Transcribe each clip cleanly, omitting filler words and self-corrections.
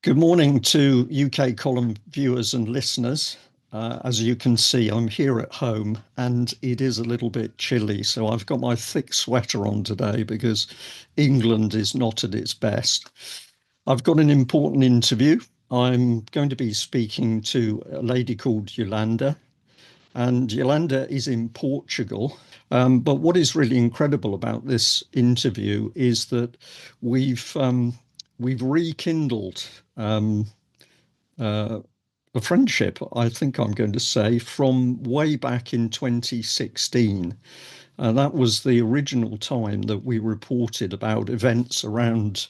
Good morning to UK column viewers and listeners. As you can see, I'm here at home and it is a little bit chilly, so I've got my thick sweater on today because England is not at its best. I've got an important interview. I'm going to be speaking to a lady called Iolanda, and Iolanda is in Portugal. But what is really incredible about this interview is that we've we've rekindled uh, a friendship, I think I'm going to say, from way back in 2016. That was the original time that we reported about events around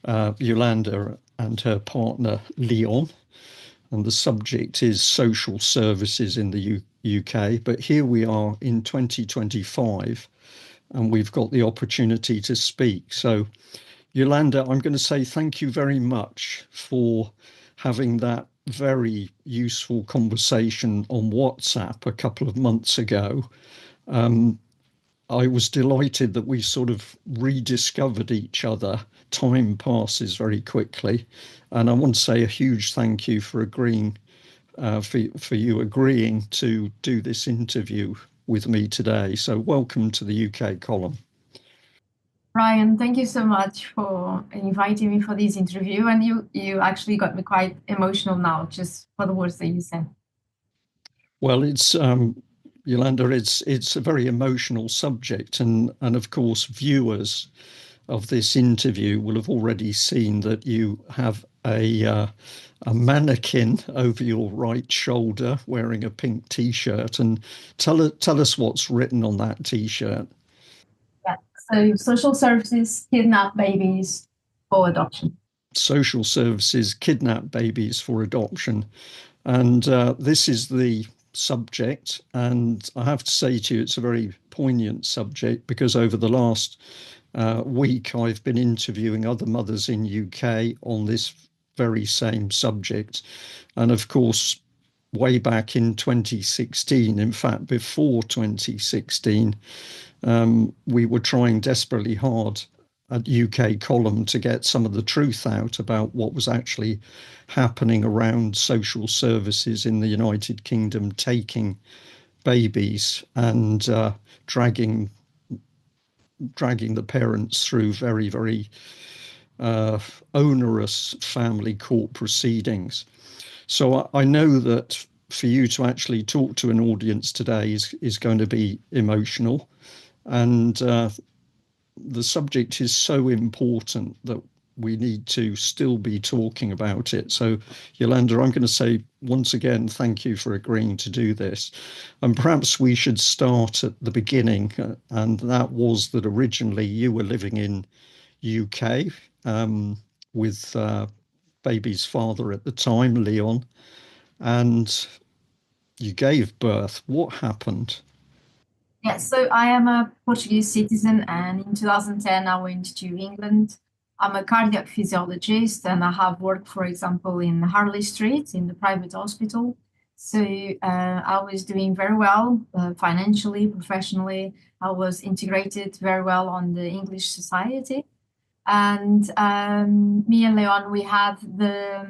Iolanda and her partner Leon. And the subject is social services in the UK. But here we are in 2025, and we've got the opportunity to speak. So, Iolanda, I'm going to say thank you very much for having that very useful conversation on WhatsApp a couple of months ago. Um, I was delighted that we sort of rediscovered each other. Time passes very quickly. And I want to say a huge thank you for agreeing, for you agreeing to do this interview with me today. So welcome to the UK column. Ryan, thank you so much for inviting me for this interview. And you actually got me quite emotional now, just for the words that you said. Well, it's Yolanda, it's a very emotional subject, and of course, viewers of this interview will have already seen that you have a mannequin over your right shoulder wearing a pink T-shirt, and tell us what's written on that T-shirt. Yeah. So social services kidnap babies for adoption. Social services kidnap babies for adoption. And this is the subject. And I have to say to you, it's a very poignant subject because over the last week, I've been interviewing other mothers in UK on this very same subject. And of course, way back in 2016, in fact, before 2016, we were trying desperately hard at UK column to get some of the truth out about what was actually happening around social services in the United Kingdom, taking babies and dragging the parents through very uh, onerous family court proceedings. So I know that for you to actually talk to an audience today is going to be emotional, and the subject is so important that we need to still be talking about it. So, Yolanda, I'm going to say once again, thank you for agreeing to do this. And perhaps we should start at the beginning. And that was that originally you were living in UK with baby's father at the time, Leon, and you gave birth. What happened? Yeah, so I am a Portuguese citizen, and in 2010 I went to England. I'm a cardiac physiologist, and I have worked, for example, in Harley Street in the private hospital. So I was doing very well financially, professionally. I was integrated very well on the English society. And me and Leon, we had the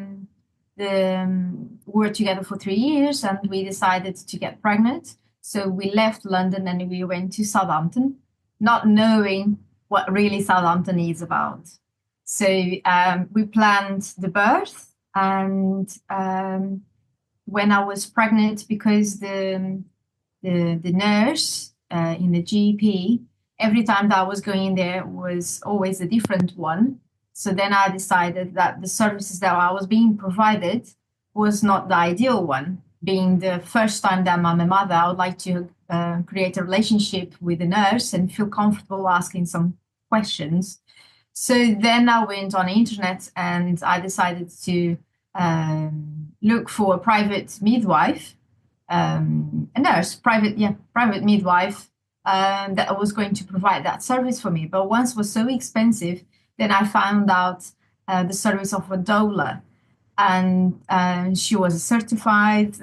we were together for 3 years, and we decided to get pregnant. So we left London and we went to Southampton, not knowing what really Southampton is about. So we planned the birth, and when I was pregnant, because the nurse in the GP, every time that I was going in there was always a different one. So then I decided that the services that I was being provided was not the ideal one. Being the first time that I'm a mother, I would like to create a relationship with the nurse and feel comfortable asking some questions. So then I went on the internet and I decided to look for a private midwife, a nurse, private midwife that was going to provide that service for me. But once it was so expensive, then I found out the service of a doula, and she was a certified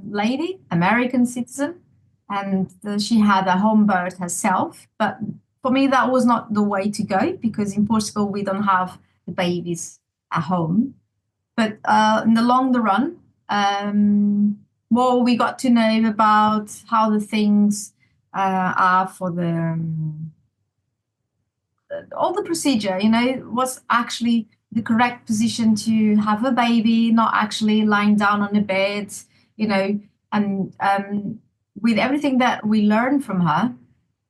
lady, American citizen, and she had a home birth herself. But for me, that was not the way to go because in Portugal we don't have the babies at home. But in the long run, well, we got to know about how the things are for the all the procedure, what's actually the correct position to have a baby, not actually lying down on the bed, and with everything that we learned from her.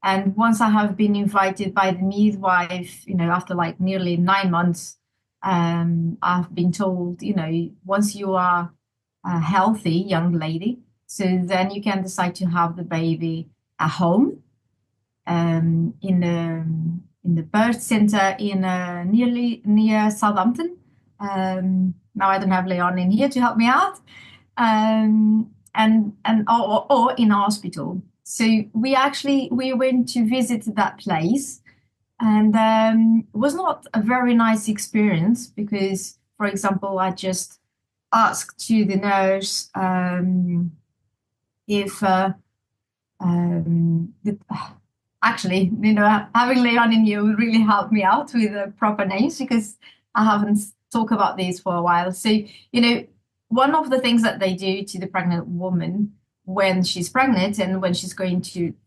And once I have been invited by the midwife, after like nearly 9 months, I've been told, once you are a healthy young lady, so then you can decide to have the baby at home, in the birth center in nearly near Southampton. Now I don't have Leon in here to help me out, or in a hospital. So we went to visit that place, and it was not a very nice experience because, for example, I just asked to the nurse if actually, having Leon in you really helped me out with the proper names because I haven't talked about these for a while. So, one of the things that they do to the pregnant woman when she's pregnant and when she's going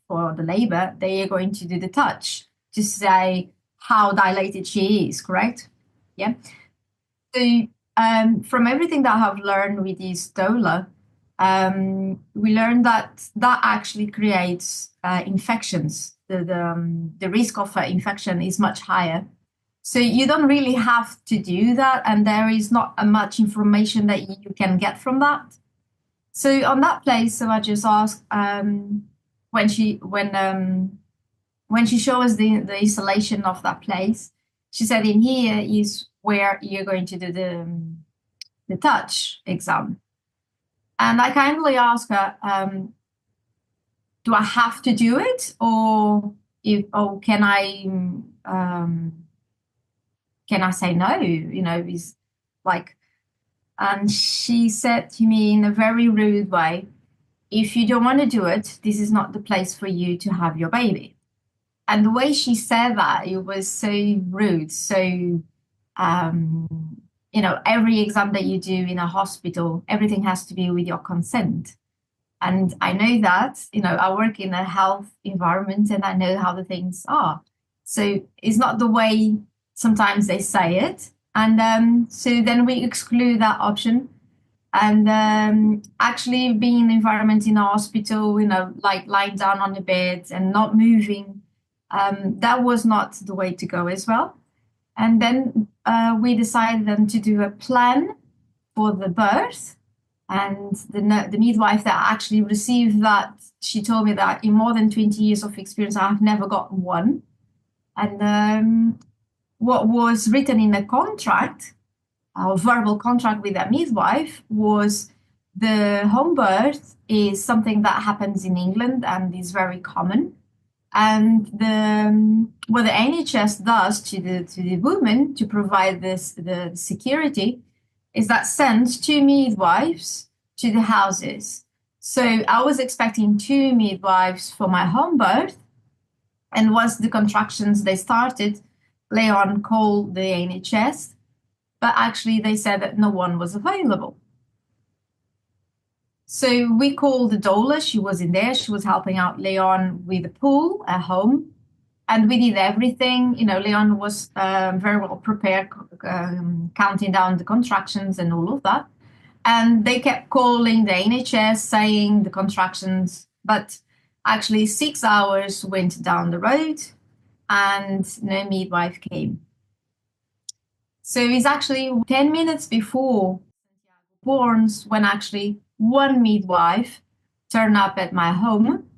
for the labor, they are going to do the touch to say how dilated she is, correct? Yeah. So, from everything that I have learned with this doula, we learned that actually creates infections. The risk of infection is much higher. So you don't really have to do that, and there is not much information that you can get from that. So on that place, so I just asked when she showed us the installation of that place, she said in here is where you're going to do the touch exam. And I kindly asked her, do I have to do it, or can I say no? Is like, and she said to me in a very rude way, if you don't want to do it, this is not the place for you to have your baby. And the way she said that, it was so rude. So, every exam that you do in a hospital, everything has to be with your consent. And I know that, I work in a health environment and I know how the things are. So it's not the way sometimes they say it. And so then we exclude that option. And actually being in the environment in a hospital, like lying down on the bed and not moving, that was not the way to go as well. And then we decided then to do a plan for the birth. And the midwife that actually received that, she told me that in more than 20 years of experience, I have never got one. And what was written in the contract, our verbal contract with that midwife, was the home birth is something that happens in England and is very common. And what the NHS does to the women to provide the security is that sends 2 midwives to the houses. So I was expecting 2 midwives for my home birth. And once the contractions, they started, Leon called the NHS, but actually they said that no one was available. So we called the doula. She was in there. She was helping out Leon with the pool at home. And we did everything. Leon was very well prepared, counting down the contractions and all of that. And they kept calling the NHS saying the contractions, but actually 6 hours went down the road and no midwife came. So it's actually 10 minutes before born when actually one midwife turned up at my home.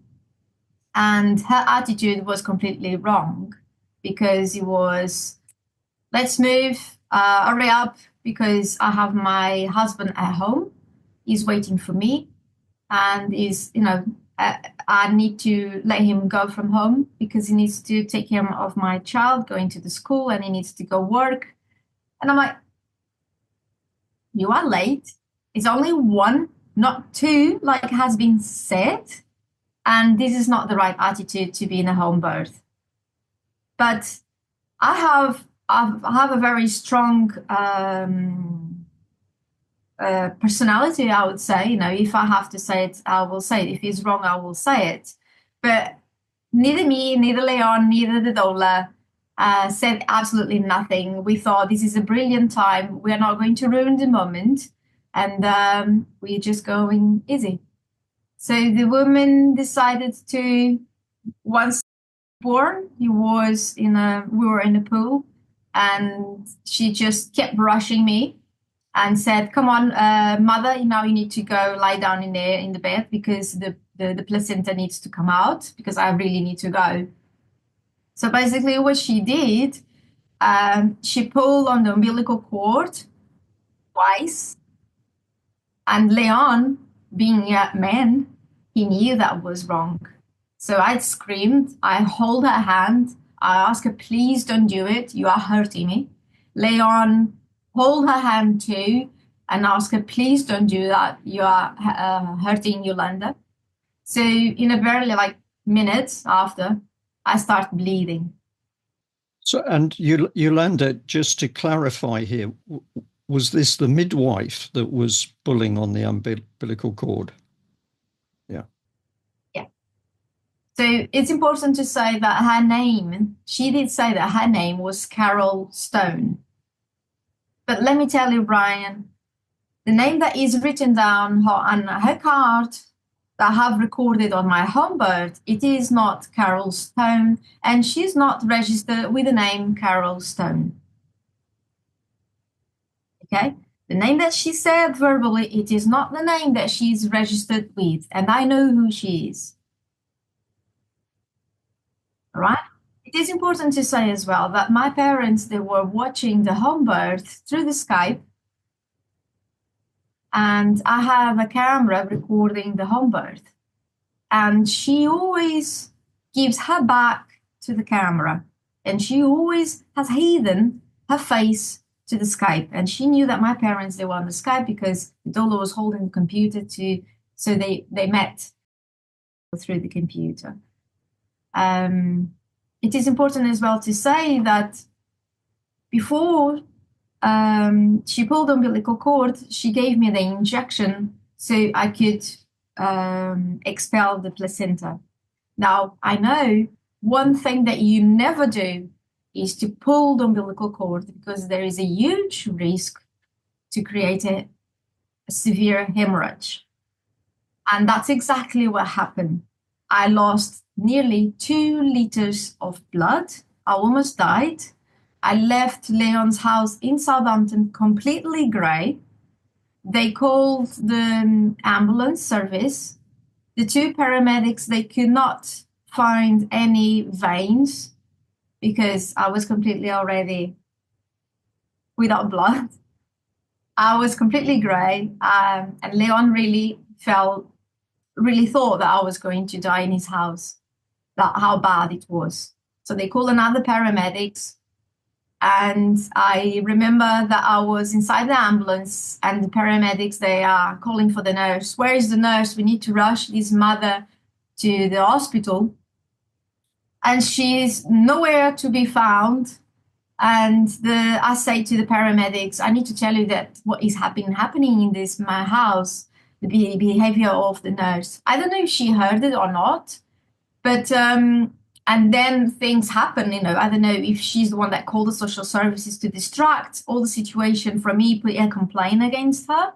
And her attitude was completely wrong because it was, let's move, hurry up, because I have my husband at home. He's waiting for me. And I need to let him go from home because he needs to take care of my child going to the school and he needs to go work. And I'm like, you are late. It's only 1, not 2, like has been said. And this is not the right attitude to be in a home birth. But I have a very strong personality, I would say. If I have to say it, I will say it. If it's wrong, I will say it. But neither me, neither Leon, neither the doula said absolutely nothing. We thought this is a brilliant time. We're not going to ruin the moment. And we're just going easy. So the woman decided to, once born, we were in a pool, and she just kept brushing me and said, "Come on, mother, now you need to go lie down in there in the bed because the placenta needs to come out because I really need to go." So basically, what she did, she pulled on the umbilical cord twice, and Leon, being a man, he knew that was wrong. So I screamed, I hold her hand, I ask her, "Please don't do it, you are hurting me." Leon hold her hand too and ask her, "Please don't do that, you are hurting Iolanda." So in a very minutes after, I start bleeding. So, and Yolanda, just to clarify here, was this the midwife that was pulling on the umbilical cord? Yeah. Yeah. So it's important to say that her name, she did say that her name was Carol Stone. But let me tell you, Brian, the name that is written down on her card that I have recorded on my home birth, it is not Carol Stone, and she's not registered with the name Carol Stone. Okay? The name that she said verbally, it is not the name that she's registered with, and I know who she is. All right? It is important to say as well that my parents, they were watching the home birth through the Skype, and I have a camera recording the home birth. And she always gives her back to the camera, and she always has hidden her face to the Skype. And she knew that my parents, they were on the Skype because the doula was holding the computer so they met through the computer. It is important as well to say that before she pulled the umbilical cord, she gave me the injection so I could expel the placenta. Now, I know one thing that you never do is to pull the umbilical cord because there is a huge risk to create a severe hemorrhage. And that's exactly what happened. I lost nearly 2 liters of blood. I almost died. I left Leon's house in Southampton completely grey. They called the ambulance service. The 2 paramedics, they could not find any veins because I was completely already without blood. I was completely grey, and Leon really thought that I was going to die in his house, that how bad it was. So they called another paramedics, and I remember that I was inside the ambulance, and the paramedics, they are calling for the nurse. "Where is the nurse? We need to rush this mother to the hospital." And she's nowhere to be found. And I say to the paramedics, "I need to tell you that what is happening in my house, the behavior of the nurse." I don't know if she heard it or not, but and then things happen. I don't know if she's the one that called the social services to distract all the situation from me putting a complaint against her.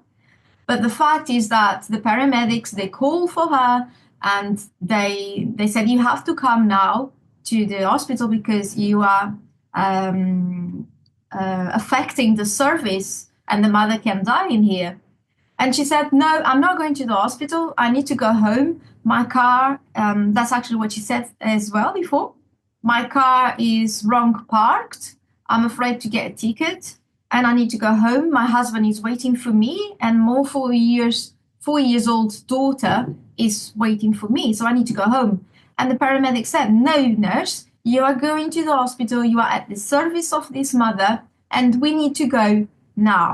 But the fact is that the paramedics, they called for her, and they said, "You have to come now to the hospital because you are affecting the service and the mother can die in here." And she said, "No, I'm not going to the hospital. I need to go home. My car," that's actually what she said as well before. "My car is wrong parked. I'm afraid to get a ticket and I need to go home. My husband is waiting for me, and my 4 years old daughter is waiting for me. So I need to go home." And the paramedic said, "No, nurse, you are going to the hospital. You are at the service of this mother, and we need to go now."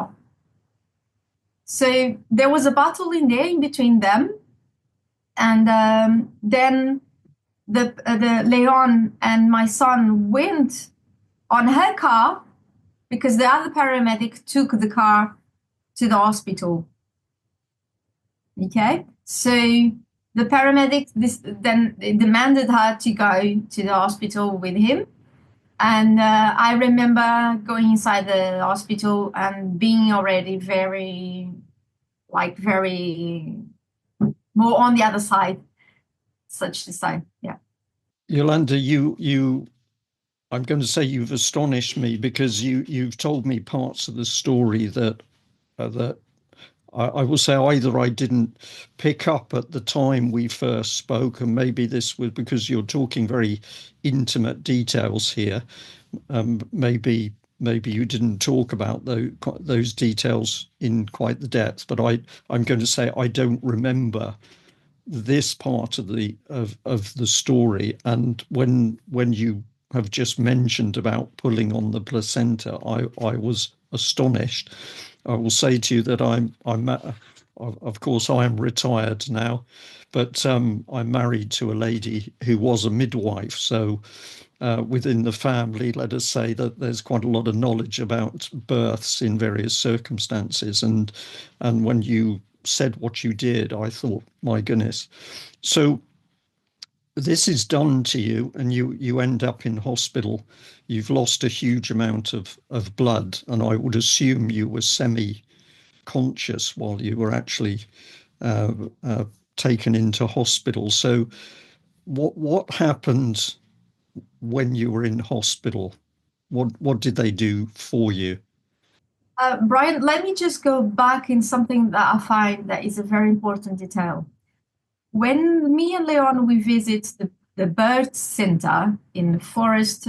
So there was a battle in there in between them. And then the Leon and my son went on her car because the other paramedic took the car to the hospital. Okay, so the paramedic then demanded her to go to the hospital with him. And I remember going inside the hospital and being already very, like, very more on the other side, such to say. Yeah. Yolanda, I'm going to say you've astonished me because you've told me parts of the story that I will say either I didn't pick up at the time we first spoke, and maybe this was because you're talking very intimate details here. Maybe you didn't talk about those details in quite the depth, but I'm going to say I don't remember this part of the story. And when you have just mentioned about pulling on the placenta, I was astonished. I will say to you that of course I am retired now, but I'm married to a lady who was a midwife. So within the family, let us say that there's quite a lot of knowledge about births in various circumstances. And when you said what you did, I thought, my goodness. So this is done to you, and you end up in hospital. You've lost a huge amount of blood, and I would assume you were semi-conscious while you were actually uh, uh, taken into hospital. So what happened when you were in hospital? What did they do for you? Brian, let me just go back in something that I find that is a very important detail. When me and Leon we visit the birth center in Forest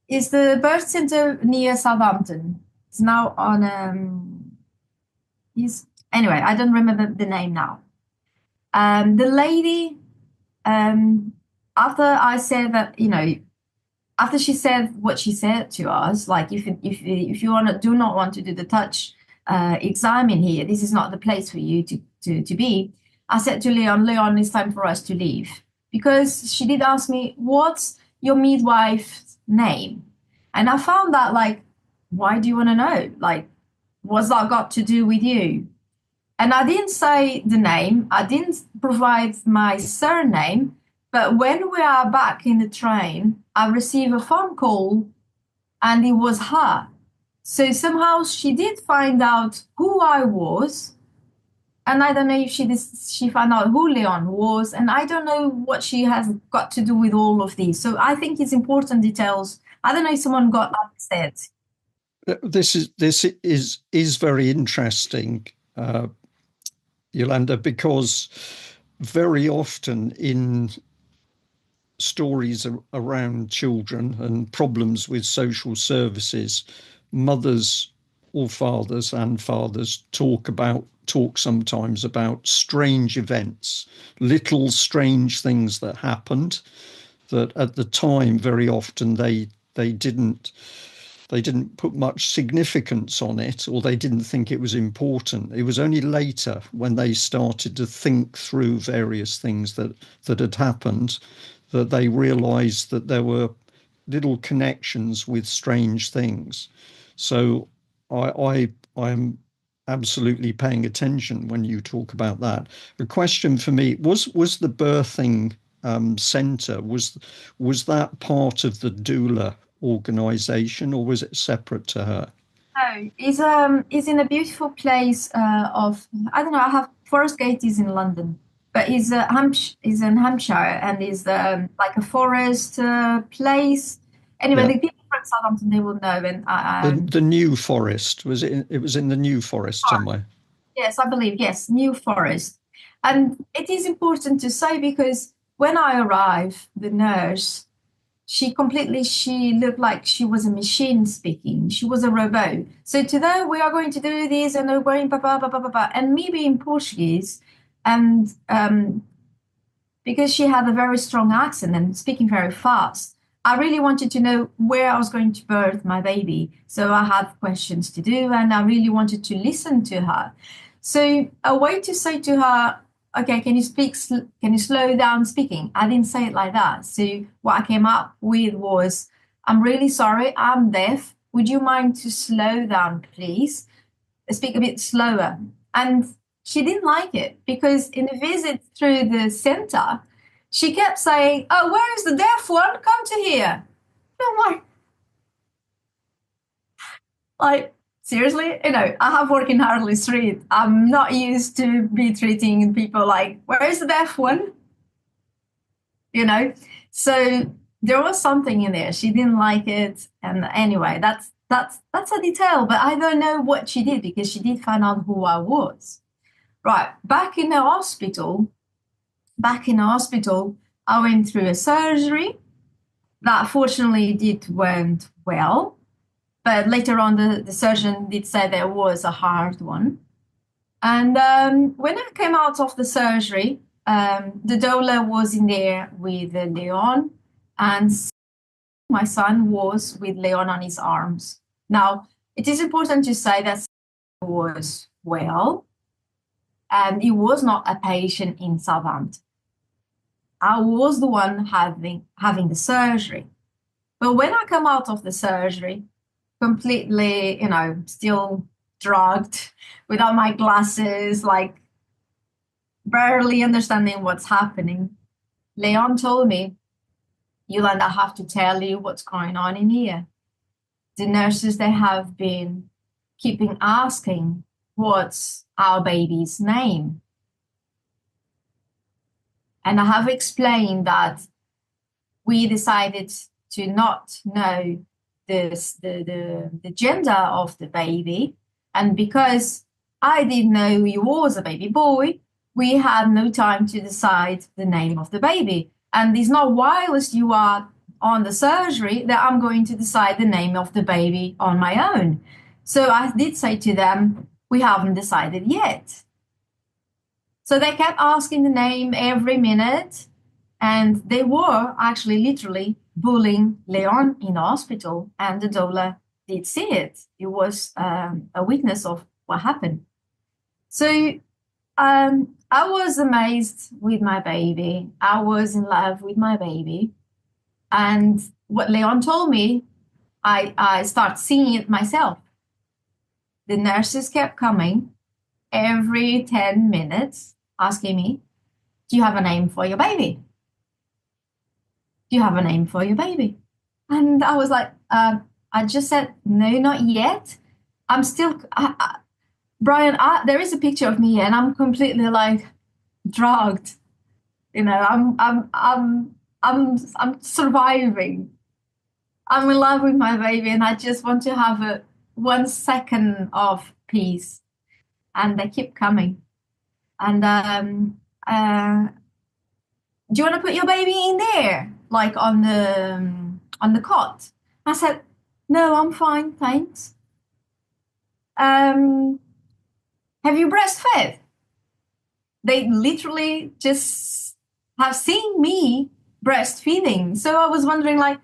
is the birth center near Southampton. It's now on is anyway, I don't remember the name now. The lady after I said that, after she said what she said to us, like, if you do not want to do the touch exam in here, this is not the place for you to be. I said to Leon, it's time for us to leave, because she did ask me, what's your midwife's name? And I found that, like, why do you want to know? Like, what's that got to do with you? And I didn't say the name, I didn't provide my surname, but when we are back in the train, I receive a phone call and it was her. So somehow she did find out who I was. And I don't know if she found out who Leon was. And I don't know what she has got to do with all of these. So I think it's important details. I don't know if someone got upset. This is very interesting, Yolanda, because very often in stories around children and problems with social services, mothers or fathers and fathers talk sometimes about strange events, little strange things that happened that at the time very often they didn't they didn't put much significance on it, or they didn't think it was important. It was only later, when they started to think through various things that had happened, that they realized that there were little connections with strange things. So I am absolutely paying attention when you talk about that. The question for me was the birthing center, was that part of the doula organization, or was it separate to her? No, is in a beautiful place of, I don't know. I have Forest Gate is in London, but is in Hampshire, and is like a forest place. Anyway, Yeah. the people from Southampton, they will know. And The New Forest, was it? It was in the New Forest somewhere. yes, I believe, yes, New Forest. And it is important to say, because when I arrived, the nurse, she looked like she was a machine speaking. She was a robot. So today we are going to do this, and we're going, ba, ba, ba, ba, ba, ba. And me being Portuguese, and because she had a very strong accent and speaking very fast, I really wanted to know where I was going to birth my baby. So I had questions to do, and I really wanted to listen to her. So a way to say to her, okay, can you slow down speaking? I didn't say it like that. So what I came up with was, I'm really sorry, I'm deaf. would you mind to slow down, please? Speak a bit slower. And she didn't like it because in a visit through the center, she kept saying, oh, where is the deaf one? Come to here. I'm like, seriously? I have worked in Harley Street. I'm not used to be treating people like, where is the deaf one? So there was something in there. She didn't like it. And anyway, that's a detail, but I don't know what she did because she did find out who I was. Right, back in the hospital, I went through a surgery that fortunately went well. But later on, the surgeon did say there was a hard one. And when I came out of the surgery, the doula was in there with Leon, and my son was with Leon on his arms. Now, it is important to say that he was well, and he was not a patient in Southampton. I was the one having the surgery. But when I come out of the surgery, completely, still drugged, without my glasses, like barely understanding what's happening, Leon told me, Iolanda, I have to tell you what's going on in here. The nurses, they have been keeping asking, what's our baby's name? And I have explained that we decided to not know the gender of the baby. And because I didn't know he was a baby boy, we had no time to decide the name of the baby. And it's not whilst you are on the surgery that I'm going to decide the name of the baby on my own. So I did say to them, we haven't decided yet. So they kept asking the name every minute, and they were actually literally bullying Leon in the hospital, and the doula did see it. It was a witness of what happened. So I was amazed with my baby. I was in love with my baby. And what Leon told me, I started seeing it myself. The nurses kept coming every 10 minutes asking me, do you have a name for your baby? Do you have a name for your baby? And I was like, I just said, no, not yet. I'm still, Brian, there is a picture of me and I'm completely like drugged. I'm surviving. I'm in love with my baby and I just want to have 1 second of peace. And they keep coming. And do you want to put your baby in there, like on the cot? I said, no, I'm fine, thanks. Have you breastfed? They literally just have seen me breastfeeding. So I was wondering, like,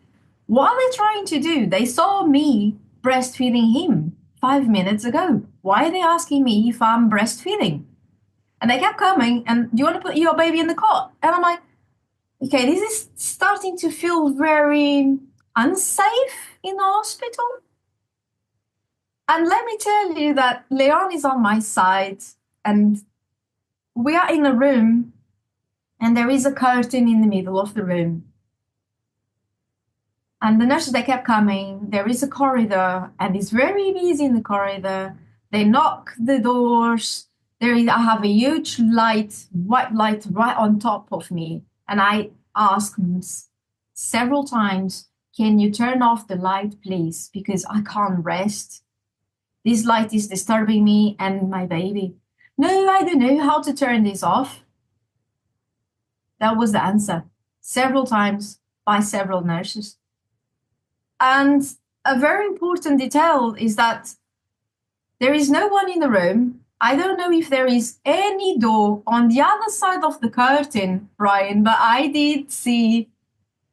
what are they trying to do? They saw me breastfeeding him 5 minutes ago. Why are they asking me if I'm breastfeeding? And they kept coming, and do you want to put your baby in the cot? And I'm like, okay, this is starting to feel very unsafe in the hospital. And let me tell you that Leon is on my side, and we are in a room, and there is a curtain in the middle of the room. And the nurses, they kept coming. There is a corridor, and it's very busy in the corridor. They knock the doors. I have a huge light, white light right on top of me. And I asked several times, can you turn off the light, please? Because I can't rest. This light is disturbing me and my baby. No, I don't know how to turn this off. That was the answer. Several times by several nurses. And a very important detail is that there is no one in the room. I don't know if there is any door on the other side of the curtain, Brian, but I did see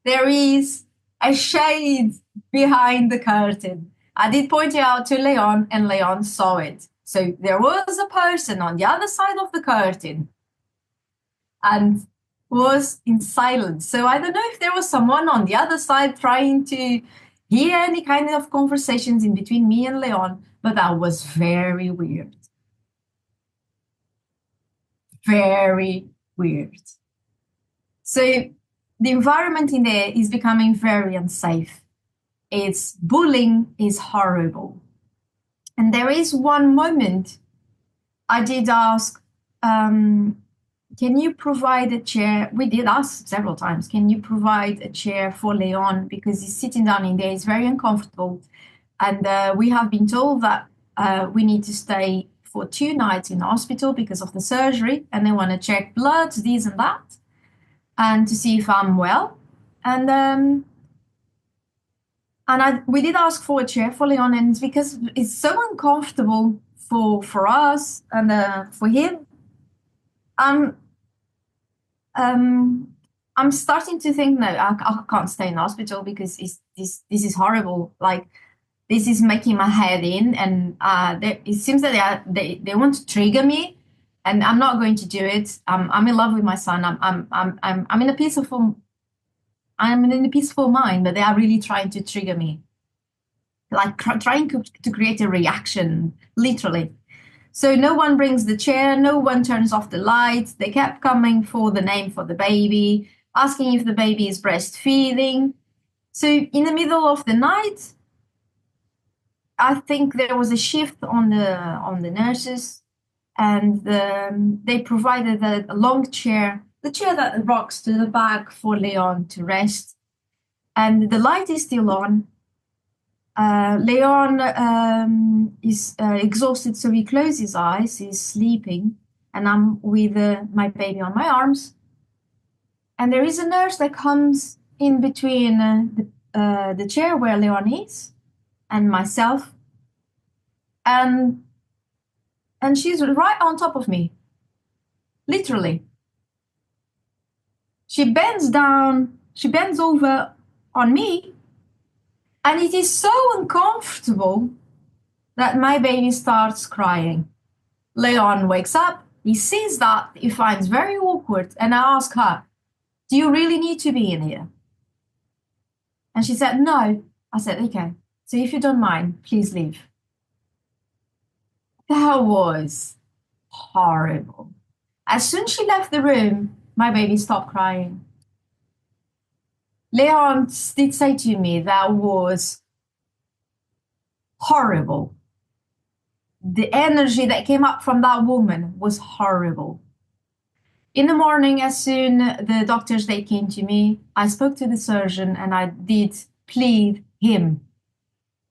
there is a shade behind the curtain. I did point it out to Leon, and Leon saw it. So there was a person on the other side of the curtain and was in silence. So I don't know if there was someone on the other side trying to hear any kind of conversations in between me and Leon, but that was very weird. Very weird. So the environment in there is becoming very unsafe. It's bullying is horrible. And there is one moment I did ask, can you provide a chair? We did ask several times, can you provide a chair for Leon? Because he's sitting down in there, he's very uncomfortable. And we have been told that we need to stay for 2 nights in the hospital because of the surgery. And they want to check bloods, this and that, and to see if I'm well. And we did ask for a chair for Leon, and it's because it's so uncomfortable for us and for him. I'm starting to think, no, I can't stay in hospital because this is horrible. Like, this is making my head in, and it seems that they want to trigger me, and I'm not going to do it. I'm in love with my son. I'm in a peaceful mind, but they are really trying to trigger me, like trying to create a reaction, literally. So no one brings the chair, no one turns off the lights. They kept coming for the name for the baby, asking if the baby is breastfeeding. So in the middle of the night, I think there was a shift on the nurses, and they provided a long chair, the chair that rocks to the back for Leon to rest. And the light is still on. Leon is exhausted, so he closes his eyes, he's sleeping, and I'm with my baby on my arms. And there is a nurse that comes in between the chair where Leon is and myself, and she's right on top of me, literally. She bends over on me, and it is so uncomfortable that my baby starts crying. Leon wakes up, he sees that, he finds very awkward, and I ask her, do you really need to be in here? And she said, no. I said, okay, so if you don't mind, please leave. That was horrible. As soon as she left the room, my baby stopped crying. Leon did say to me that was horrible. The energy that came up from that woman was horrible. In the morning, as soon the doctors, they came to me, I spoke to the surgeon and I did plead him.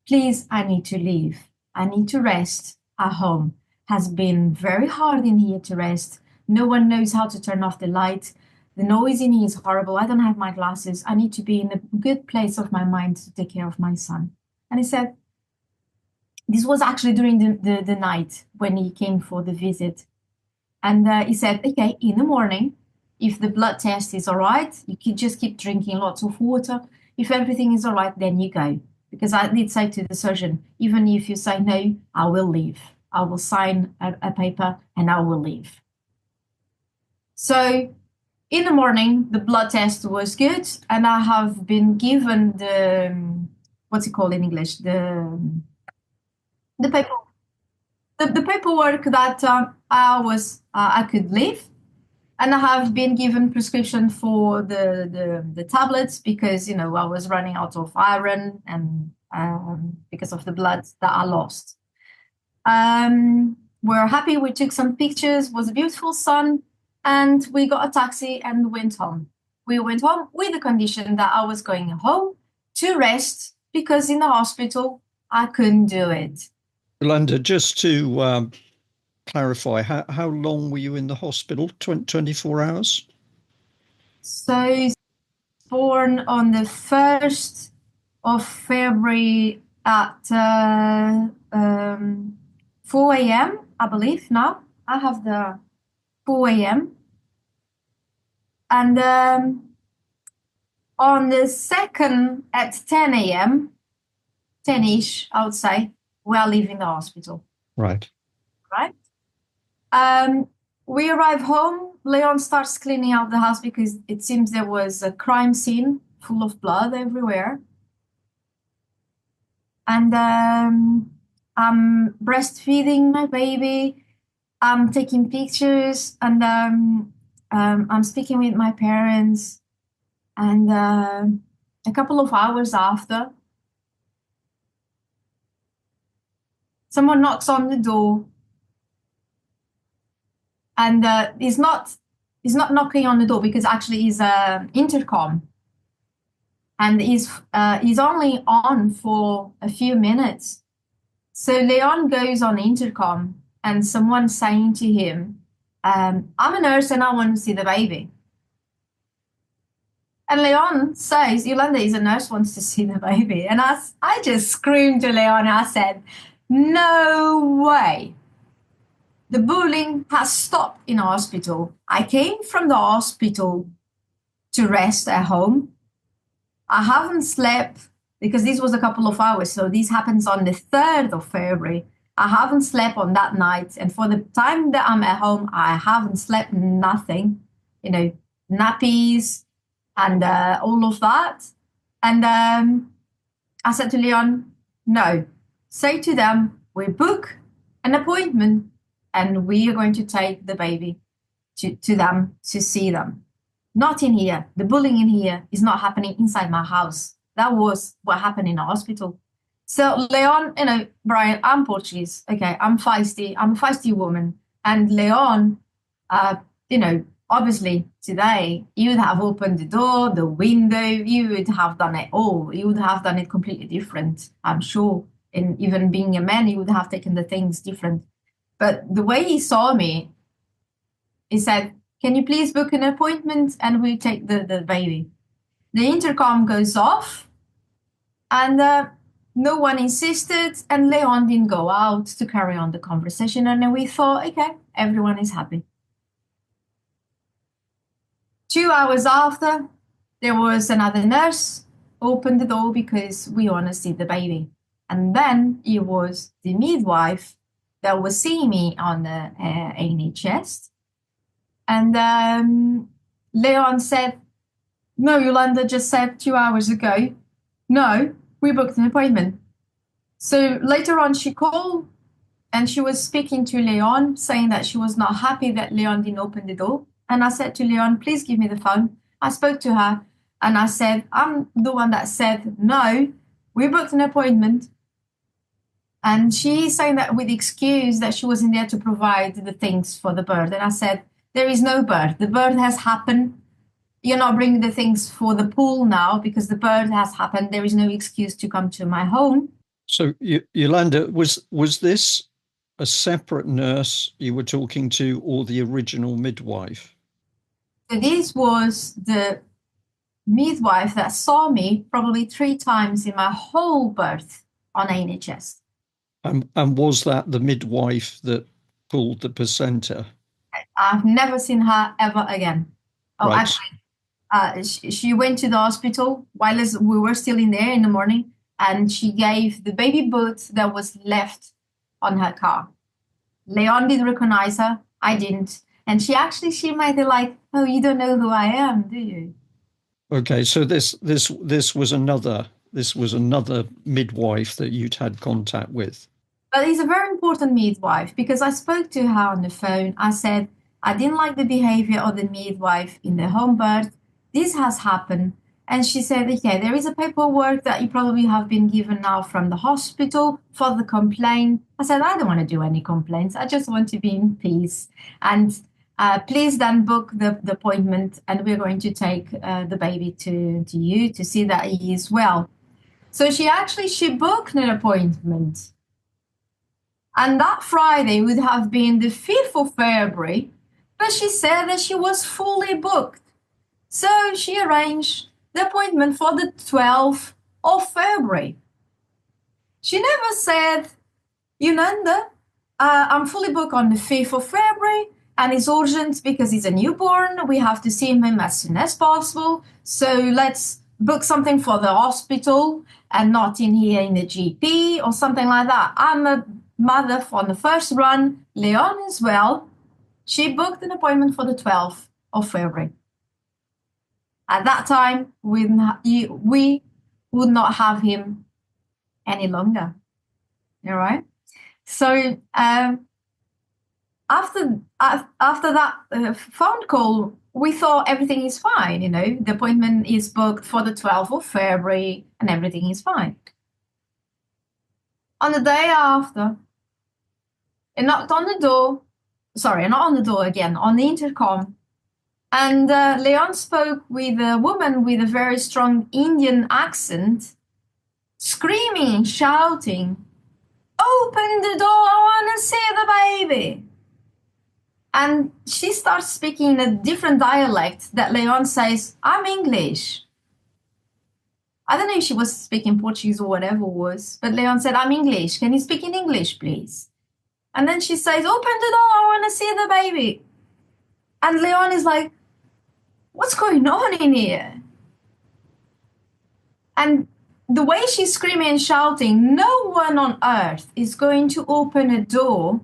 Please, I need to leave. I need to rest at home. Has been very hard in here to rest. No one knows how to turn off the light. The noise in here is horrible. I don't have my glasses. I need to be in a good place of my mind to take care of my son. And he said, this was actually during the night when he came for the visit. And he said, okay, in the morning, if the blood test is all right, you can just keep drinking lots of water. If everything is all right, then you go. Because I did say to the surgeon, even if you say no, I will leave. I will sign a paper and I will leave. So in the morning, the blood test was good. And I have been given the, what's it called in English? The paper. The paperwork that I could leave, and I have been given prescription for the tablets because I was running out of iron and because of the blood that I lost. We're happy. We took some pictures. It was a beautiful sun, and we got a taxi and went home. We went home with the condition that I was going home to rest because in the hospital I couldn't do it. Iolanda, just to clarify, how long were you in the hospital? 24 hours? So born on the 1st of February at 4 a.m., I believe now. I have the 4 a.m. And on the 2nd at 10 a.m., 10-ish, I would say, we are leaving the hospital. Right. Right? We arrive home. Leon starts cleaning out the house because it seems there was a crime scene full of blood everywhere. And I'm breastfeeding my baby. I'm taking pictures, and I'm speaking with my parents. And a couple of hours after, someone knocks on the door, and he's not knocking on the door because actually he's intercom, and he's only on for a few minutes. So Leon goes on intercom, and someone's saying to him, "I'm a nurse and I want to see the baby." And Leon says, "Iolanda is a nurse, wants to see the baby." And I just screamed to Leon. I said, "No way. The bullying has stopped in hospital. I came from the hospital to rest at home. I haven't slept because this was a couple of hours. So this happens on the 3rd of February. I haven't slept on that night. And for the time that I'm at home, I haven't slept nothing, nappies and all of that." And I said to Leon, "No, say to them, we book an appointment and we are going to take the baby to them to see them. Not in here. The bullying in here is not happening inside my house. That was what happened in the hospital." So Leon, Brian, I'm Portuguese. Okay, I'm feisty. I'm a feisty woman. And Leon, uh, obviously today you would have opened the door, the window, you would have done it all. You would have done it completely different, I'm sure. And even being a man, you would have taken the things different. But the way he saw me, he said, "Can you please book an appointment and we take the baby?" The intercom goes off, and no one insisted, and Leon didn't go out to carry on the conversation. And then we thought, okay, everyone is happy. 2 hours after, there was another nurse opened the door because we want to see the baby. And then it was the midwife that was seeing me on the NHS. And Leon said, "No, Iolanda just said 2 hours ago, no, we booked an appointment." So later on, she called and she was speaking to Leon, saying that she was not happy that Leon didn't open the door. And I said to Leon, "Please give me the phone." I spoke to her and I said, "I'm the one that said, no, we booked an appointment." And she's saying that with the excuse that she wasn't there to provide the things for the birth. And I said, "There is no birth. The birth has happened. You're not bringing the things for the pool now because the birth has happened. There is no excuse to come to my home." So, Yolanda, was this a separate nurse you were talking to, or the original midwife? So this was the midwife that saw me probably 3 times in my whole birth on NHS. And was that the midwife that pulled the placenta? I've never seen her ever again. Oh, Right. actually, she went to the hospital while we were still in there in the morning, and she gave the baby boot that was left on her car. Leon didn't recognize her. I didn't. And she might be like, "Oh, you don't know who I am, do you?" Okay, so this was another midwife that you'd had contact with. But it's a very important midwife because I spoke to her on the phone. I said, "I didn't like the behavior of the midwife in the home birth. This has happened." And she said, "Okay, there is a paperwork that you probably have been given now from the hospital for the complaint." I said, "I don't want to do any complaints. I just want to be in peace. And please then book the appointment and we're going to take the baby to you to see that he is well." So she booked an appointment. And that Friday would have been the 5th of February, but she said that she was fully booked. So she arranged the appointment for the 12th of February. She never said, "Yolanda, I'm fully booked on the 5th of February and it's urgent because he's a newborn. We have to see him as soon as possible. So let's book something for the hospital and not in here in the GP," or something like that. I'm a mother on the first run, Leon as well. She booked an appointment for the 12th of February. At that time, we would not have him any longer. All right. So after that phone call, we thought everything is fine. The appointment is booked for the 12th of February and everything is fine. On the day after, it knocked on the door. Sorry, not on the door again, on the intercom. And Leon spoke with a woman with a very strong Indian accent, screaming, shouting, "Open the door, I want to see the baby." And she starts speaking in a different dialect that Leon says, "I'm English." I don't know if she was speaking Portuguese or whatever it was, but Leon said, "I'm English. Can you speak in English, please?" And then she says, "Open the door, I want to see the baby." And Leon is like, "What's going on in here?" And the way she's screaming and shouting, no one on earth is going to open a door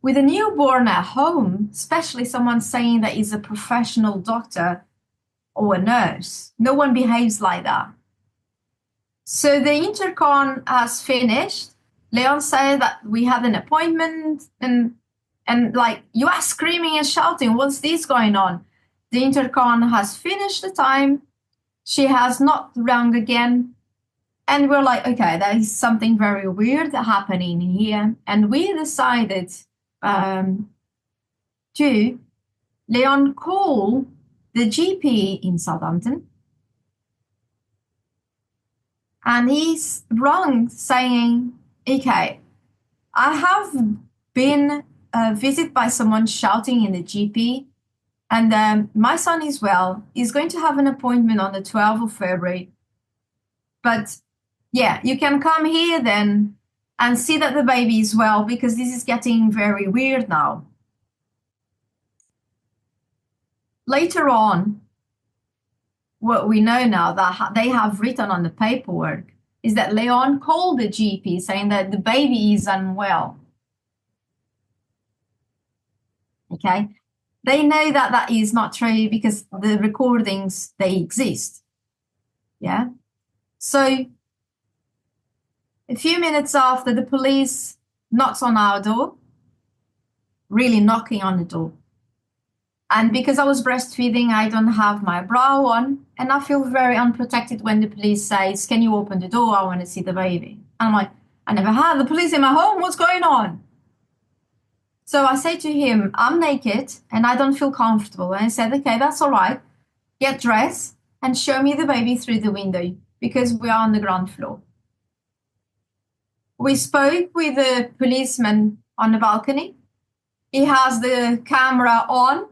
with a newborn at home, especially someone saying that he's a professional doctor or a nurse. No one behaves like that. So the intercom has finished. Leon said that we had an appointment and like, you are screaming and shouting. What's this going on? The intercom has finished the time. She has not rung again. And we're like, okay, there is something very weird happening here. And we decided to Leon call the GP in Southampton. And he's rung saying, okay, I have been visited by someone shouting in the GP. And my son is well. He's going to have an appointment on the 12th of February. But yeah, you can come here then and see that the baby is well, because this is getting very weird now. Later on, what we know now that they have written on the paperwork is that Leon called the GP saying that the baby is unwell. Okay? They know that that is not true because the recordings, they exist. Yeah? So a few minutes after, the police knocks on our door, really knocking on the door. And because I was breastfeeding, I don't have my bra on, and I feel very unprotected when the police says, "Can you open the door? I want to see the baby." And I'm like, I never had the police in my home. What's going on? So I say to him, "I'm naked and I don't feel comfortable." And I said, "Okay, that's all right. Get dressed and show me the baby through the window, because we are on the ground floor." We spoke with the policeman on the balcony. He has the camera on.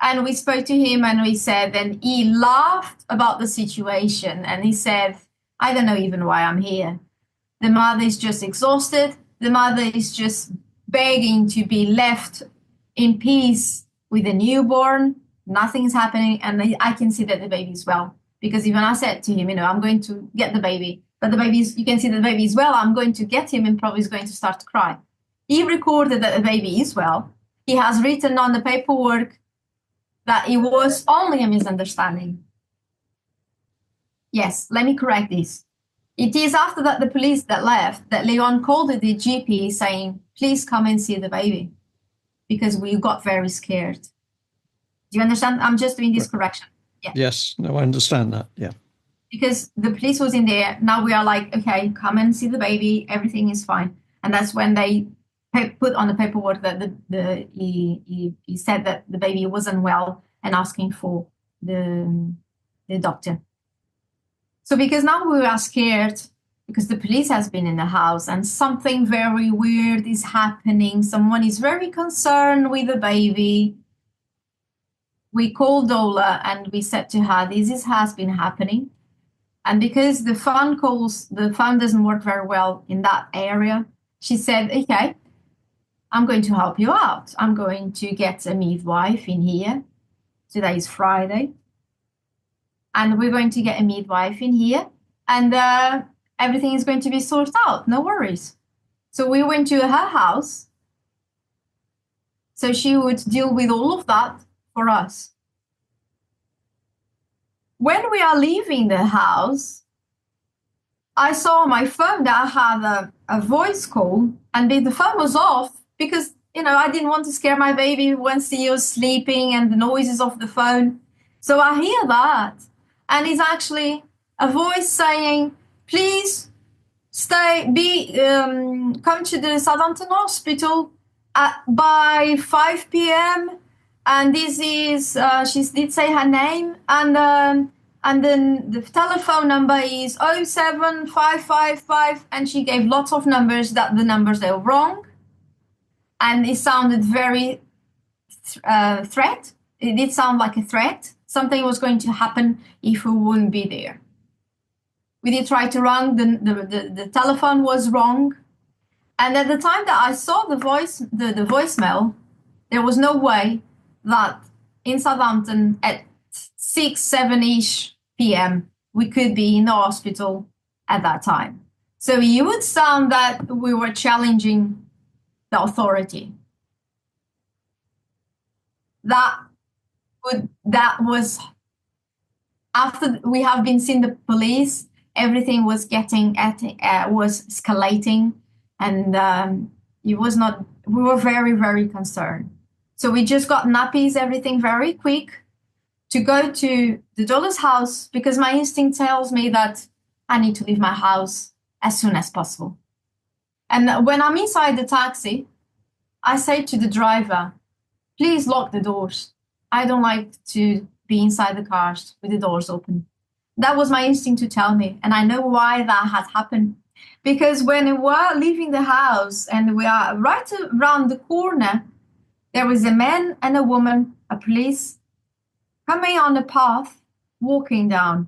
And we spoke to him and we said, and he laughed about the situation. And he said, "I don't know even why I'm here. The mother is just exhausted. The mother is just begging to be left in peace with a newborn. Nothing's happening. And I can see that the baby is well." Because even I said to him, "I'm going to get the baby. But the baby is, you can see the baby is well. I'm going to get him and probably is going to start to cry." He recorded that the baby is well. He has written on the paperwork that it was only a misunderstanding. Yes, let me correct this. It is after that the police that left that Leon called the GP saying, "Please come and see the baby," because we got very scared. Do you understand? I'm just doing this correction. Yeah. Yes, no, I understand that. Yeah. Because the police was in there. Now we are like, okay, come and see the baby. Everything is fine. And that's when they put on the paperwork that he said that the baby wasn't well and asking for the doctor. So because now we are scared, because the police has been in the house and something very weird is happening. Someone is very concerned with the baby. We called Ola and we said to her, this has been happening. And because the phone doesn't work very well in that area, she said, "Okay, I'm going to help you out. I'm going to get a midwife in here. Today is Friday. And we're going to get a midwife in here. And everything is going to be sorted out. No worries." So we went to her house. So she would deal with all of that for us. When we are leaving the house, I saw on my phone that I had a voice call, and the phone was off because, I didn't want to scare my baby when she was sleeping and the noises of the phone. So I hear that, and it's actually a voice saying, please come to the Southampton Hospital by 5 p.m. And this is, she did say her name, and then the telephone number is 07555, and she gave lots of numbers that the numbers are wrong. And it sounded very threat. It did sound like a threat. Something was going to happen if we wouldn't be there. We did try to run, the telephone was wrong. And at the time that I saw the voicemail, there was no way that in Southampton at 6, 7-ish p.m. we could be in the hospital at that time. So you would sound that we were challenging the authority. That was after we have been seeing the police. Everything was was escalating, and it was not. We were very, very concerned. So we just got nappies, everything very quick, to go to the Dollar's house, because my instinct tells me that I need to leave my house as soon as possible. And when I'm inside the taxi, I say to the driver, please lock the doors. I don't like to be inside the cars with the doors open. That was my instinct to tell me. And I know why that had happened. Because when we were leaving the house and we are right around the corner, there was a man and a woman, a police, coming on the path, walking down.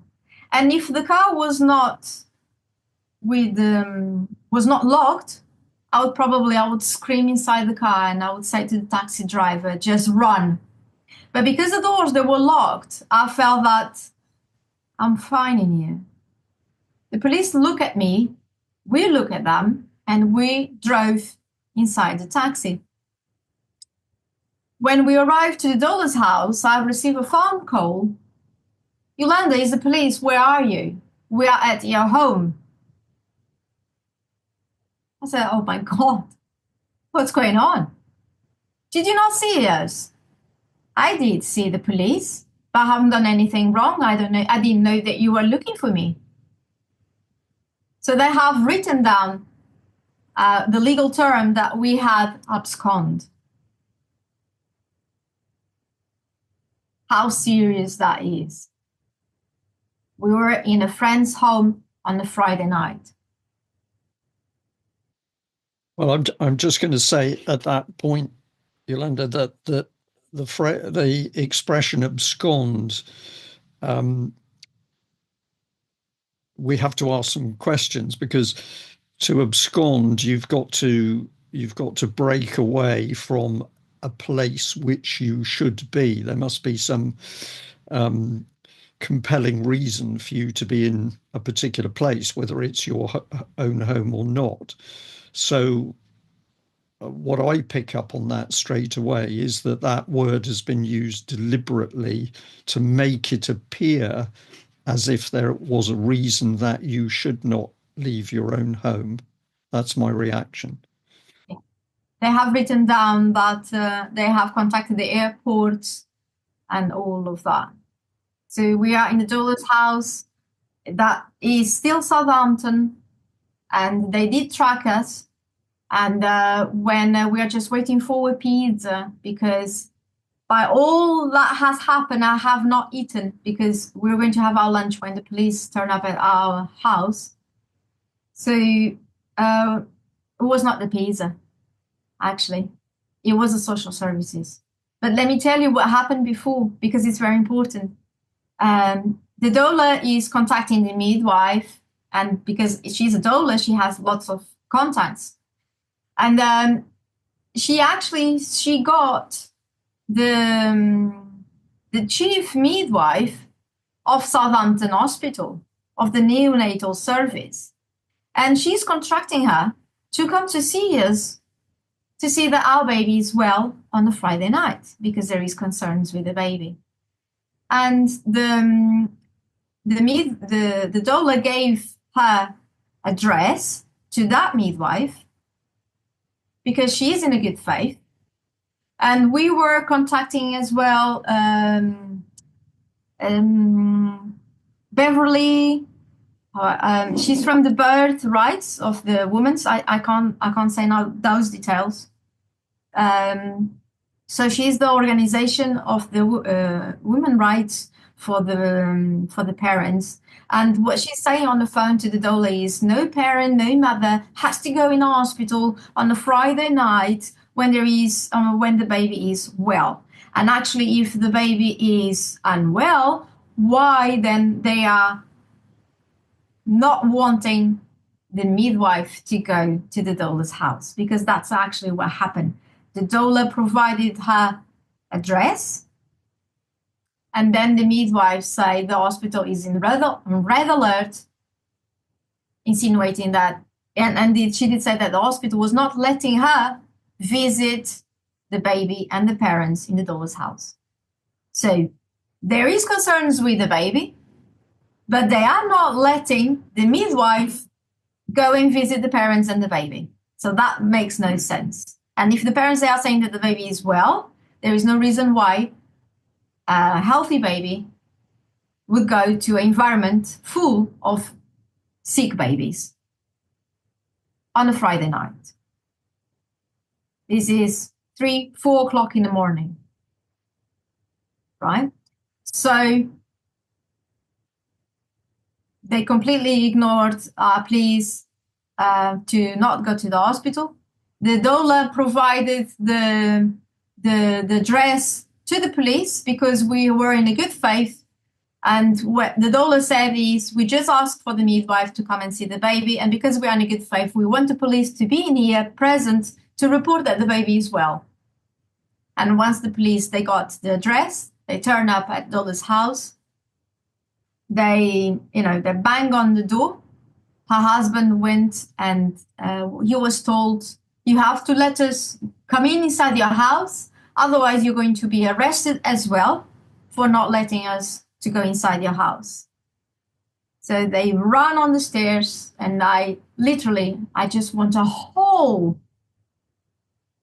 And if the car was not locked, I would scream inside the car, and I would say to the taxi driver, just run. But because the doors, they were locked, I felt that I'm fine in here. The police look at me, we look at them, and we drove inside the taxi. When we arrived to the Dollar's house, I received a phone call. Iolanda, is the police, where are you? We are at your home. I said, oh my God, what's going on? Did you not see us? I did see the police, but I haven't done anything wrong. I didn't know that you were looking for me. So they have written down the legal term that we had abscond. How serious that is. We were in a friend's home on a Friday night. Well, I'm just going to say at that point, Iolanda, that the expression abscond, we have to ask some questions, because to abscond, you've got to break away from a place which you should be. There must be some compelling reason for you to be in a particular place, whether it's your own home or not. So what I pick up on that straight away is that word has been used deliberately to make it appear as if there was a reason that you should not leave your own home. That's my reaction. They have written down that they have contacted the airports and all of that. So we are in the Dollar's house. That is still Southampton, and they did track us. And when we are just waiting for a pizza, because by all that has happened, I have not eaten, because we were going to have our lunch when the police turned up at our house. So it was not the pizza, actually. It was the social services. But let me tell you what happened before, because it's very important. The doula is contacting the midwife, and because she's a doula, she has lots of contacts. And she got the chief midwife of Southampton Hospital, of the neonatal service. And she's contracting her to come to see us, to see that our baby is well on the Friday night, because there is concerns with the baby. And the doula gave her address to that midwife because she is in a good faith. And we were contacting as well Beverly. She's from the birth rights of the women. I can't say now those details. So she's the organization of the women rights for the parents. And what she's saying on the phone to the doula is no parent, no mother has to go in a hospital on a Friday night when the baby is well. And actually, if the baby is unwell, why then they are not wanting the midwife to go to the doula's house? Because that's actually what happened. The doula provided her address, and then the midwife say the hospital is in red alert, insinuating that, and she did say that the hospital was not letting her visit the baby and the parents in the doula's house. So there is concerns with the baby, but they are not letting the midwife go and visit the parents and the baby. So that makes no sense. And if the parents are saying that the baby is well, there is no reason why a healthy baby would go to an environment full of sick babies on a Friday night. This is 3-4 o'clock in the morning, right? So they completely ignored our pleas to not go to the hospital. The doula provided the address to the police because we were in a good faith. And what the doula said is, we just asked for the midwife to come and see the baby. And because we are in a good faith, we want the police to be in here present to report that the baby is well. And once the police, they got the address, they turned up at doula's house. They bang on the door. Her husband went and he was told, you have to let us come inside your house. Otherwise, you're going to be arrested as well for not letting us to go inside your house. So they run on the stairs, and I just want a hole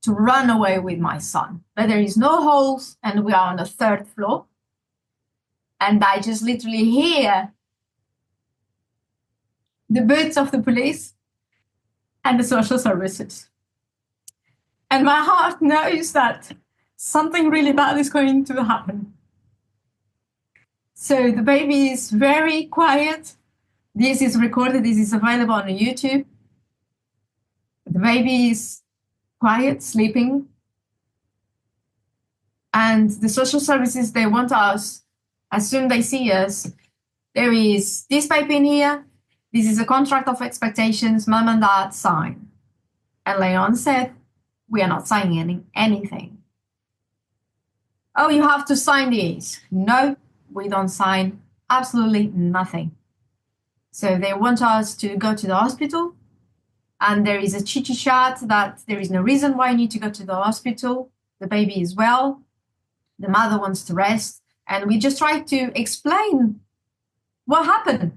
to run away with my son. But there is no holes, and we are on the 3rd floor. And I just literally hear the boots of the police and the social services. And my heart knows that something really bad is going to happen. So the baby is very quiet. This is recorded. This is available on YouTube. The baby is quiet, sleeping. And the social services, they want us, as soon as they see us, there is this paper in here. This is a contract of expectations, mom and dad sign. And Leon said, we are not signing anything. Oh, you have to sign these. No, we don't sign absolutely nothing. So they want us to go to the hospital. And there is a chit chat that there is no reason why you need to go to the hospital. The baby is well. The mother wants to rest. And we just try to explain what happened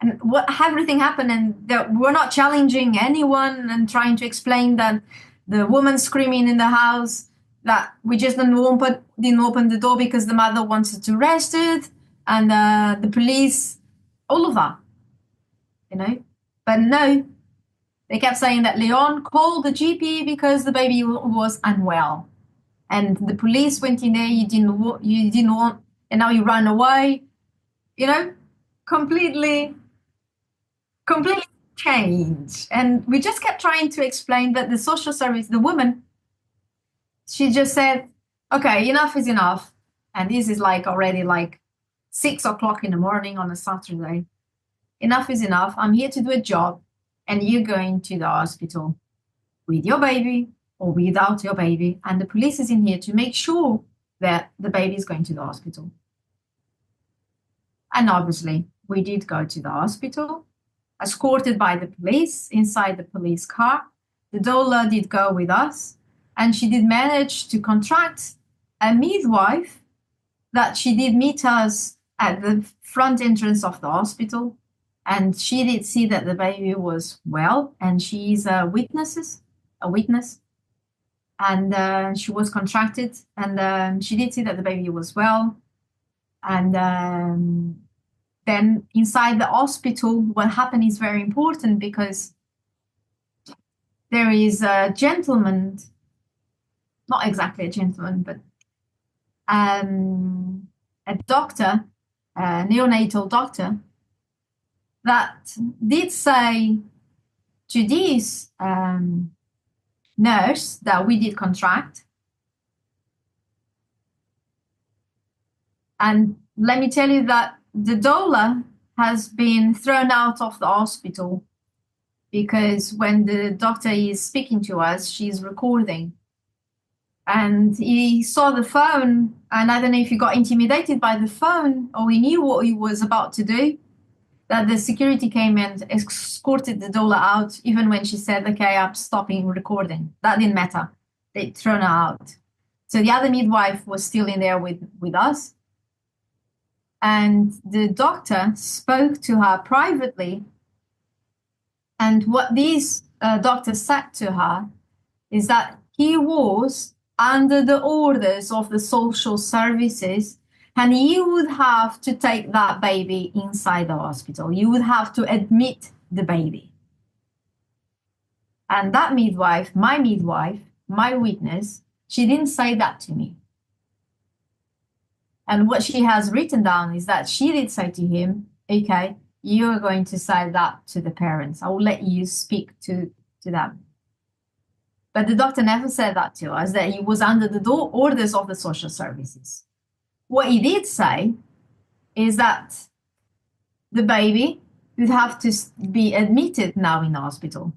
and what everything happened. And that we're not challenging anyone and trying to explain that the woman screaming in the house, that we just didn't open the door because the mother wanted to arrest it, and the police, all of that, But no, they kept saying that Leon called the GP because the baby was unwell. And the police went in there, you didn't want, and now you run away, completely changed. And we just kept trying to explain that the social service, the woman, she just said, okay, enough is enough. And this is already 6 o'clock in the morning on a Saturday. Enough is enough. I'm here to do a job, and you're going to the hospital with your baby or without your baby. And the police is in here to make sure that the baby is going to the hospital. And obviously, we did go to the hospital, escorted by the police inside the police car. The doula did go with us, and she did manage to contract a midwife that she did meet us at the front entrance of the hospital. And she did see that the baby was well, and she's a witness, and she was contracted, and she did see that the baby was well. And then inside the hospital, what happened is very important, because there is a gentleman, not exactly a gentleman, but a doctor, a neonatal doctor, that did say to this nurse that we did contract. And let me tell you that the doula has been thrown out of the hospital, because when the doctor is speaking to us, she's recording. And he saw the phone, and I don't know if he got intimidated by the phone or he knew what he was about to do, that the security came and escorted the doula out, even when she said, okay, I'm stopping recording. That didn't matter. They'd thrown her out. So the other midwife was still in there with us. And the doctor spoke to her privately. And what this doctor said to her is that he was under the orders of the social services, and you would have to take that baby inside the hospital. You would have to admit the baby. And that midwife, my witness, she didn't say that to me. And what she has written down is that she did say to him, okay, you're going to say that to the parents. I will let you speak to them. But the doctor never said that to us, that he was under the orders of the social services. What he did say is that the baby would have to be admitted now in the hospital.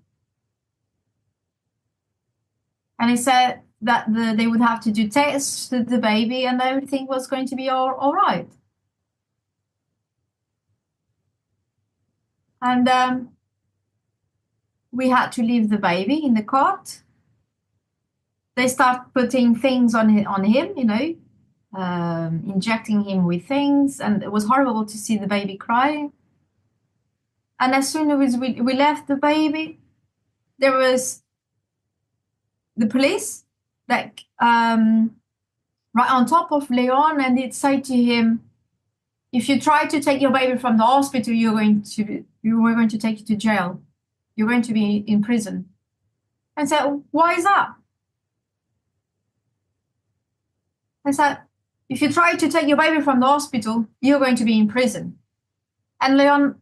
And he said that they would have to do tests to the baby and everything was going to be all right. And we had to leave the baby in the cot. They start putting things on him, injecting him with things, and it was horrible to see the baby crying. And as soon as we left the baby, there was the police that right on top of Leon, and it said to him, if you try to take your baby from the hospital, we're going to take you to jail. You're going to be in prison. And I said, why is that? I said, if you try to take your baby from the hospital, you're going to be in prison. And Leon,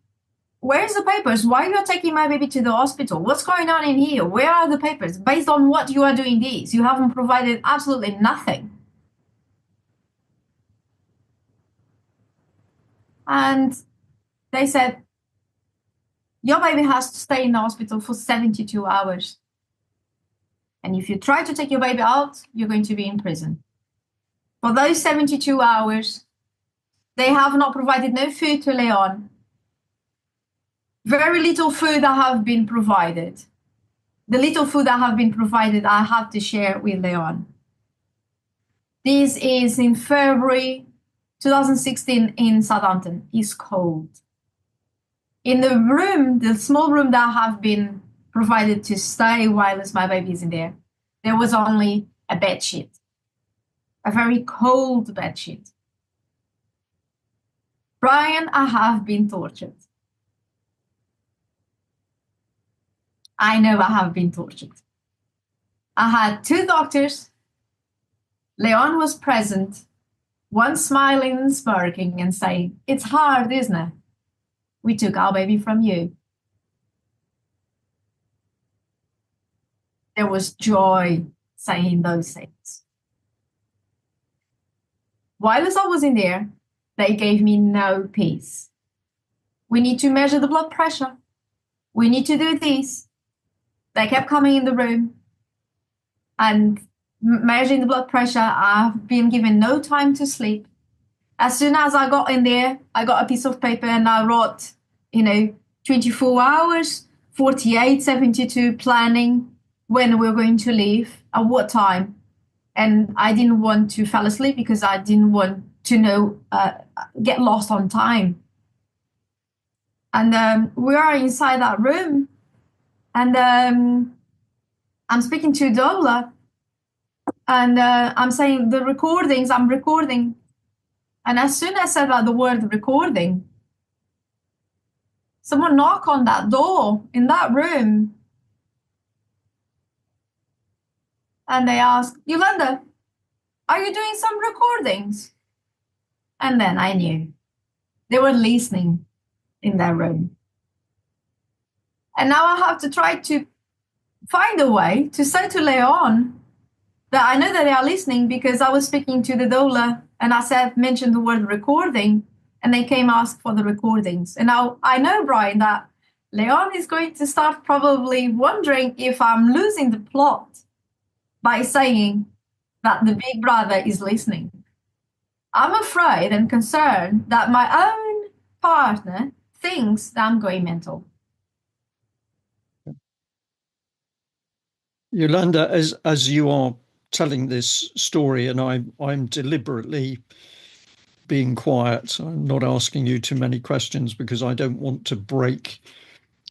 where's the papers? Why are you taking my baby to the hospital? What's going on in here? Where are the papers? Based on what you are doing this? You haven't provided absolutely nothing. And they said, your baby has to stay in the hospital for 72 hours. And if you try to take your baby out, you're going to be in prison. For those 72 hours, they have not provided no food to Leon. Very little food that have been provided. The little food that have been provided, I have to share with Leon. This is in February 2016 in Southampton. It's cold. In the room, the small room that have been provided to stay while my baby is in there, there was only a bed sheet. A very cold bed sheet. Brian, I have been tortured. I know I have been tortured. I had two doctors. Leon was present, one smiling and smirking and saying, it's hard, isn't it? We took our baby from you. There was joy saying those things. While I was in there, they gave me no peace. We need to measure the blood pressure. We need to do this. They kept coming in the room and measuring the blood pressure. I've been given no time to sleep. As soon as I got in there, I got a piece of paper and I wrote, 24 hours, 48, 72, planning when we're going to leave, at what time. And I didn't want to fall asleep because I didn't want to get lost on time. And we are inside that room, and I'm speaking to Dola, and I'm saying the recordings, I'm recording. And as soon as I said the word recording, someone knocked on that door in that room, and they asked, Yolanda, are you doing some recordings? And then I knew they were listening in their room. And now I have to try to find a way to say to Leon that I know that they are listening, because I was speaking to the doula and I said, mentioned the word recording, and they came ask for the recordings. And now I know, Brian, that Leon is going to start probably wondering if I'm losing the plot by saying that the big brother is listening. I'm afraid and concerned that my own partner thinks that I'm going mental. Yolanda, as you are telling this story, and I'm deliberately being quiet, I'm not asking you too many questions because I don't want to break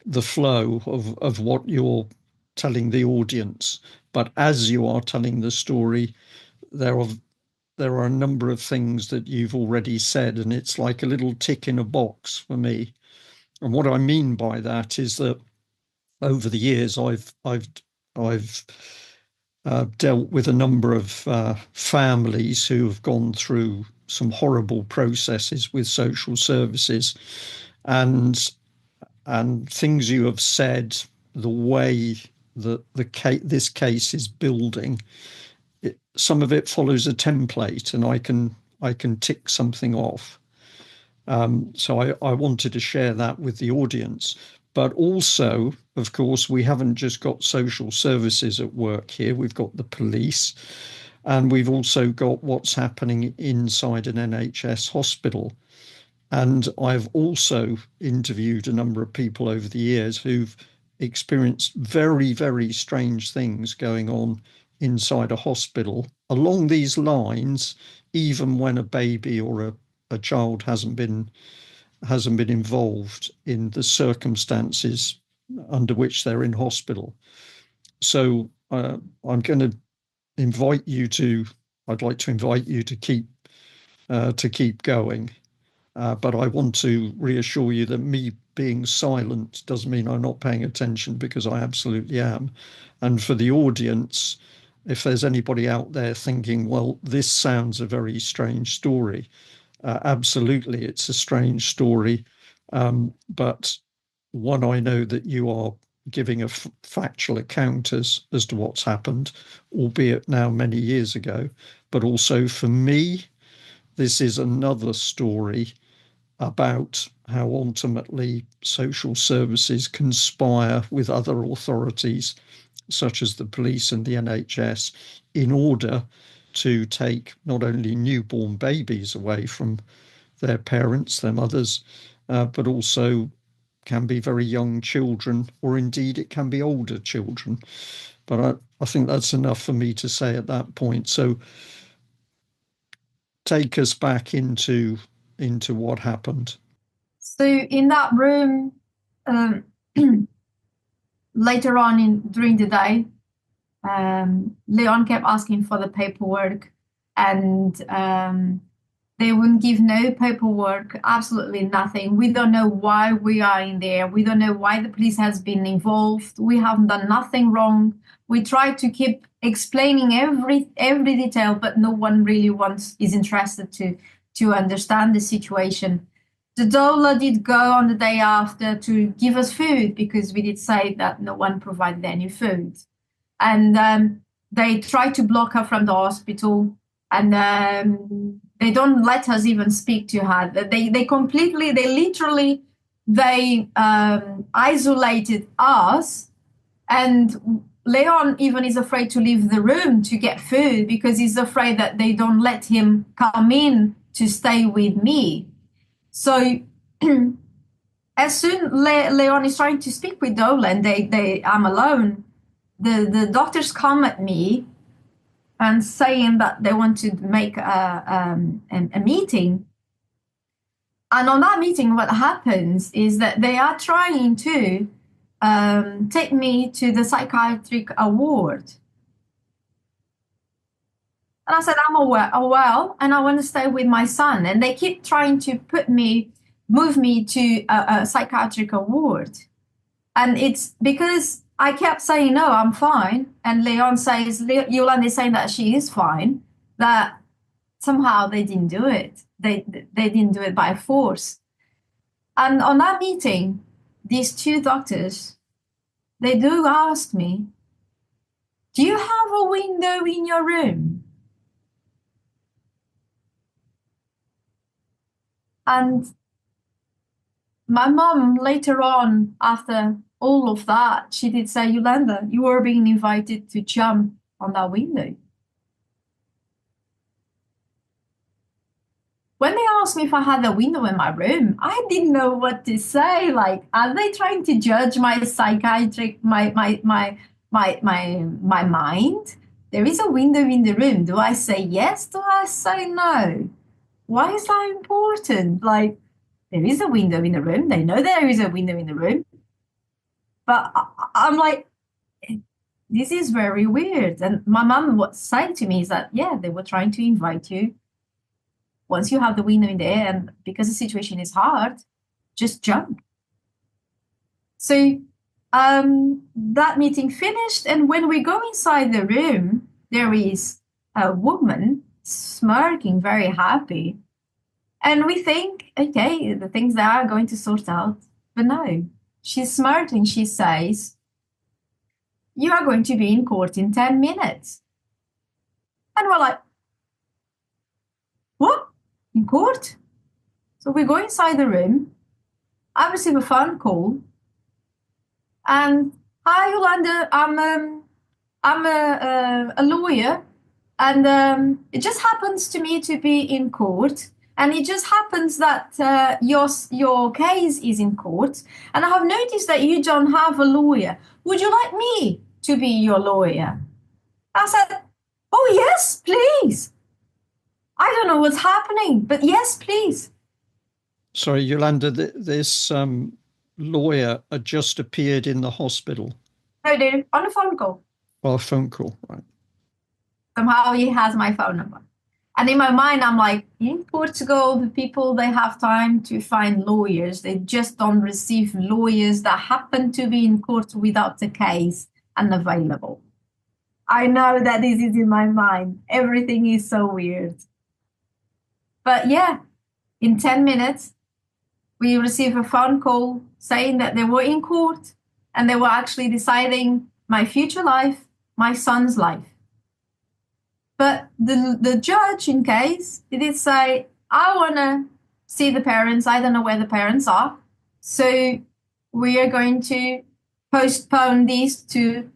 the flow of what you're telling the audience. But as you are telling the story, there are a number of things that you've already said, and it's like a little tick in a box for me. And what I mean by that is that over the years, I've dealt with a number of families who have gone through some horrible processes with social services, and things you have said, the way that this case is building, some of it follows a template, and I can tick something off. So I wanted to share that with the audience. But also, of course, we haven't just got social services at work here. We've got the police, and we've also got what's happening inside an NHS hospital. And I've also interviewed a number of people over the years who've experienced very, very strange things going on inside a hospital along these lines, even when a baby or a child hasn't been involved in the circumstances under which they're in hospital. So I'm going to invite you to. I'd like to invite you to keep going. But I want to reassure you that me being silent doesn't mean I'm not paying attention, because I absolutely am. And for the audience, if there's anybody out there thinking, well, this sounds a very strange story, absolutely, it's a strange story. But one, I know that you are giving a factual account as to what's happened, albeit now many years ago. But also for me, this is another story about how ultimately social services conspire with other authorities, such as the police and the NHS, in order to take not only newborn babies away from their parents, their mothers, but also can be very young children, or indeed it can be older children. But I think that's enough for me to say at that point. So take us back into what happened. So in that room, um, later on during the day, Leon kept asking for the paperwork, and they wouldn't give no paperwork, absolutely nothing. We don't know why we are in there. We don't know why the police has been involved. We haven't done nothing wrong. We try to keep explaining every detail, but no one really is interested to understand the situation. The doula did go on the day after to give us food, because we did say that no one provided any food. And they tried to block her from the hospital, and they don't let us even speak to her. They literally isolated us, and Leon even is afraid to leave the room to get food, because he's afraid that they don't let him come in to stay with me. So as soon Leon is trying to speak with Dola, and I'm alone, the doctors come at me and saying that they want to make a meeting. And on that meeting, what happens is that they are trying to take me to the psychiatric ward. And I said, I'm aware, well, and I want to stay with my son. And they keep trying to move me to a psychiatric ward. And it's because I kept saying, no, I'm fine. And Iolanda is saying that she is fine, that somehow they didn't do it. They didn't do it by force. And on that meeting, these two doctors, they do ask me, do you have a window in your room? And my mom later on, after all of that, she did say, Iolanda, you were being invited to jump on that window. When they asked me if I had a window in my room, I didn't know what to say. Like, are they trying to judge my my mind? There is a window in the room. Do I say yes? Do I say no? Why is that important? Like, there is a window in the room. They know there is a window in the room. But I'm like, this is very weird. And my mom was saying to me is that, yeah, they were trying to invite you. Once you have the window in there, and because the situation is hard, just jump. So that meeting finished. And when we go inside the room, there is a woman smirking, very happy. And we think, okay, the things that are going to sort out. But no, she's smirking. She says, you are going to be in court in 10 minutes. And we're like, what? In court? So we go inside the room. I receive a phone call. And, hi, Iolanda, I'm a lawyer. And it just happens to me to be in court. And it just happens that your case is in court. And I have noticed that you don't have a lawyer. Would you like me to be your lawyer? I said, oh, yes, please. I don't know what's happening, but yes, please. Sorry, Iolanda, this lawyer had just appeared in the hospital. No, dude, on a phone call. Oh, a phone call, right. Somehow he has my phone number. And in my mind, I'm like, in Portugal, the people, they have time to find lawyers. They just don't receive lawyers that happen to be in court without a case and available. I know that this is in my mind. Everything is so weird. But yeah, in 10 minutes, we receive a phone call saying that they were in court and they were actually deciding my future life, my son's life. But the judge, in case, he did say, I want to see the parents. I don't know where the parents are. So we are going to postpone this to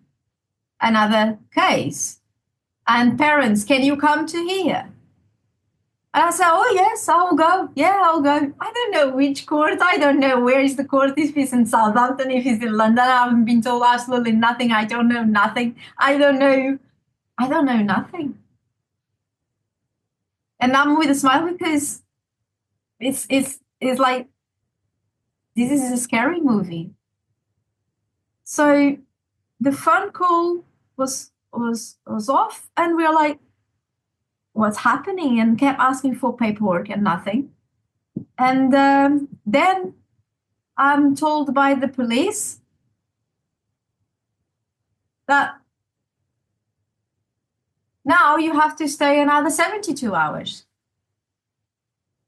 another case. And parents, can you come to here? And I said, oh, yes, I'll go. Yeah, I'll go. I don't know which court. I don't know where is the court. If it's in Southampton, if it's in London, I haven't been told absolutely nothing. I don't know nothing. I don't know nothing. And I'm with a smile because it's like, this is a scary movie. So the phone call was off, and we were like, what's happening? And kept asking for paperwork and nothing. And then I'm told by the police that now you have to stay another 72 hours.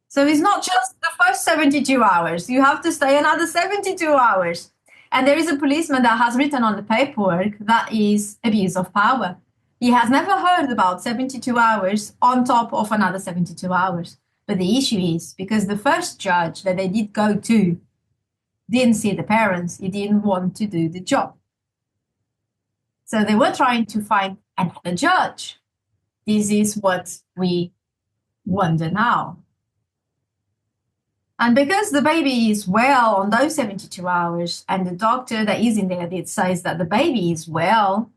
So it's not just the first 72 hours. You have to stay another 72 hours. And there is a policeman that has written on the paperwork that is abuse of power. He has never heard about 72 hours on top of another 72 hours. But the issue is because the first judge that they did go to didn't see the parents. He didn't want to do the job. So they were trying to find another judge. This is what we wonder now. And because the baby is well on those 72 hours, and the doctor that is in there did says that the baby is well,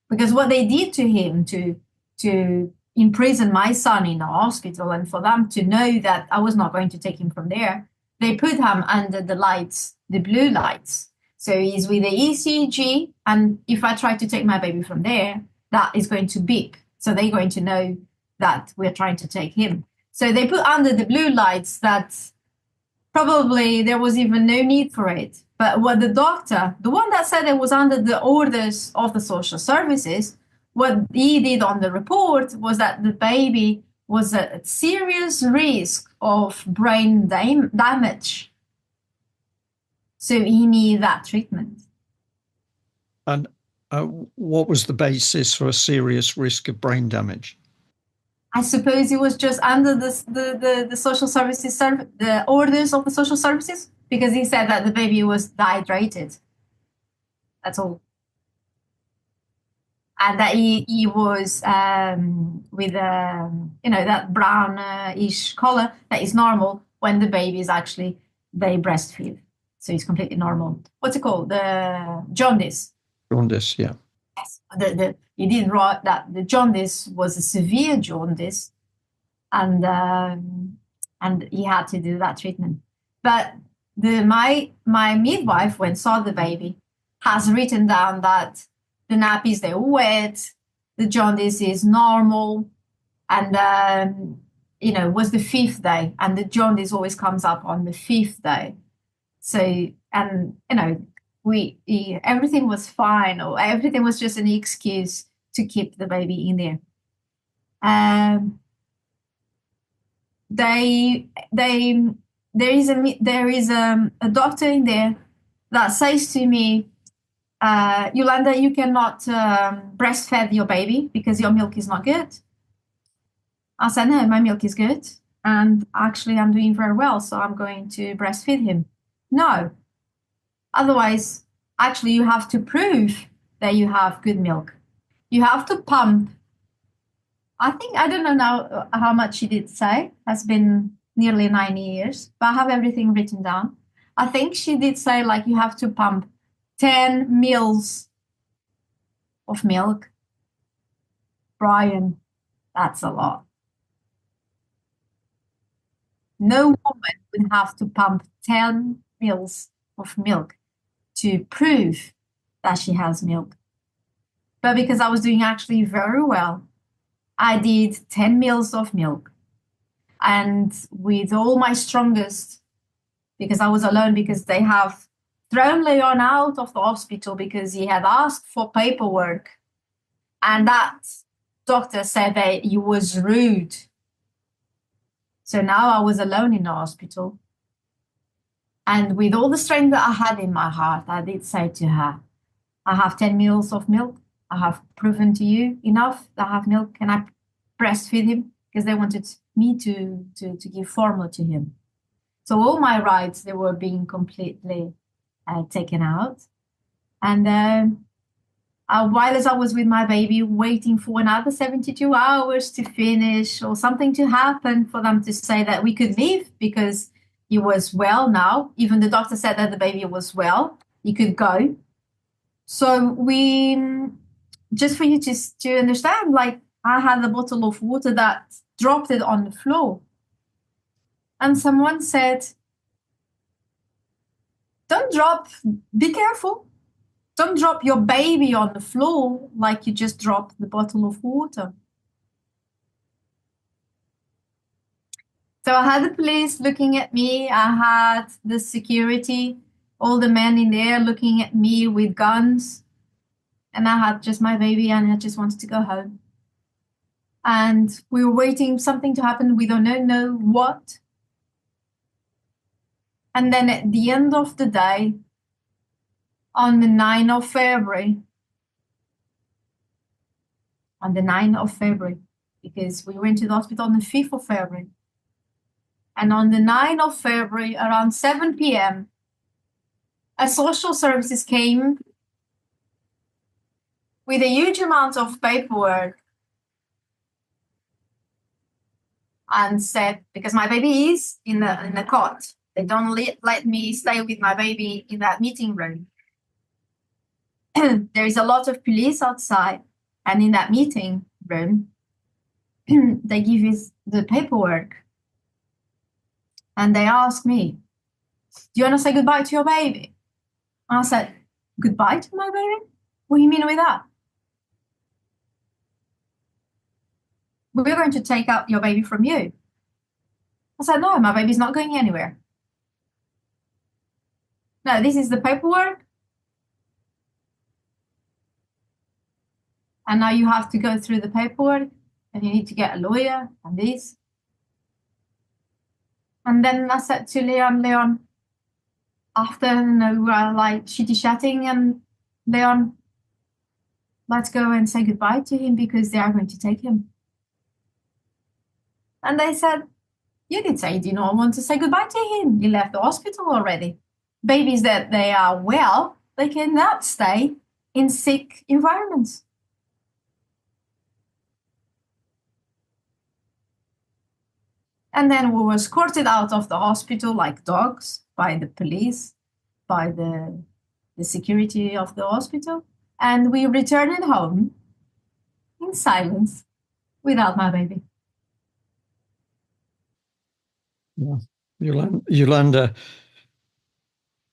because what they did to him to imprison my son in a hospital, and for them to know that I was not going to take him from there, they put him under the lights, the blue lights. So he's with the ECG, and if I try to take my baby from there, that is going to beep. So they're going to know that we're trying to take him. So they put under the blue lights that probably there was even no need for it. But what the doctor, the one that said it was under the orders of the social services, what he did on the report was that the baby was at serious risk of brain damage. So he needed that treatment. And what was the basis for a serious risk of brain damage? I suppose it was just under the social services, the orders of the social services, because he said that the baby was dehydrated. That's all. And that he was with that brownish color that is normal when the baby is actually they breastfeed, so it's completely normal. What's it called? The jaundice. Jaundice, yeah. Yes. He did write that the jaundice was a severe jaundice, and he had to do that treatment. But my midwife, when saw the baby, has written down that the nappies, they're wet, the jaundice is normal, and was the 5th day, and the jaundice always comes up on the 5th day. So, and everything was fine, or everything was just an excuse to keep the baby in there. There is a doctor in there that says to me, Iolanda, you cannot breastfeed your baby because your milk is not good. I said, no, my milk is good, and actually I'm doing very well, so I'm going to breastfeed him. No. Otherwise, actually, you have to prove that you have good milk. You have to pump. I don't know now how much she did say. Has been nearly 9 years, but I have everything written down. I think she did say, like, you have to pump 10 mils of milk. Brian, that's a lot. No woman would have to pump 10 mils of milk to prove that she has milk. But because I was doing actually very well, I did 10 mils of milk. And with all my strongest, because I was alone, because they have thrown Leon out of the hospital because he had asked for paperwork. And that doctor said that he was rude. So now I was alone in the hospital. And with all the strength that I had in my heart, I did say to her, I have 10 mils of milk. I have proven to you enough that I have milk. Can I breastfeed him? Because they wanted me to give formula to him. So all my rights, they were being completely taken out. And while as I was with my baby, waiting for another 72 hours to finish or something to happen for them to say that we could leave because he was well now. Even the doctor said that the baby was well. He could go. So we, just for you to understand, like I had a bottle of water that dropped it on the floor. And someone said, don't drop, be careful. Don't drop your baby on the floor like you just dropped the bottle of water. So I had the police looking at me. I had the security, all the men in there looking at me with guns. And I had just my baby and I just wanted to go home. And we were waiting something to happen. We don't know what. And then at the end of the day, on the 9th of February, because we went to the hospital on the 5th of February. And on the 9th of February, around 7 p.m., a social services came with a huge amount of paperwork and said, because my baby is in the cot, they don't let me stay with my baby in that meeting room. There is a lot of police outside, and in that meeting room, they give you the paperwork, and they ask me, do you want to say goodbye to your baby? And I said, goodbye to my baby? What do you mean with that? We're going to take out your baby from you. I said, no, my baby's not going anywhere. No, this is the paperwork. And now you have to go through the paperwork, and you need to get a lawyer and this. And then I said to Leon, after we were like chitty-chatting, and Leon, let's go and say goodbye to him because they are going to take him. And they said, you did say you did not want to say goodbye to him. You left the hospital already. Babies that they are well, they cannot stay in sick environments. And then we were escorted out of the hospital like dogs by the police, by the security of the hospital. And we returned home in silence without my baby. Yeah. Iolanda,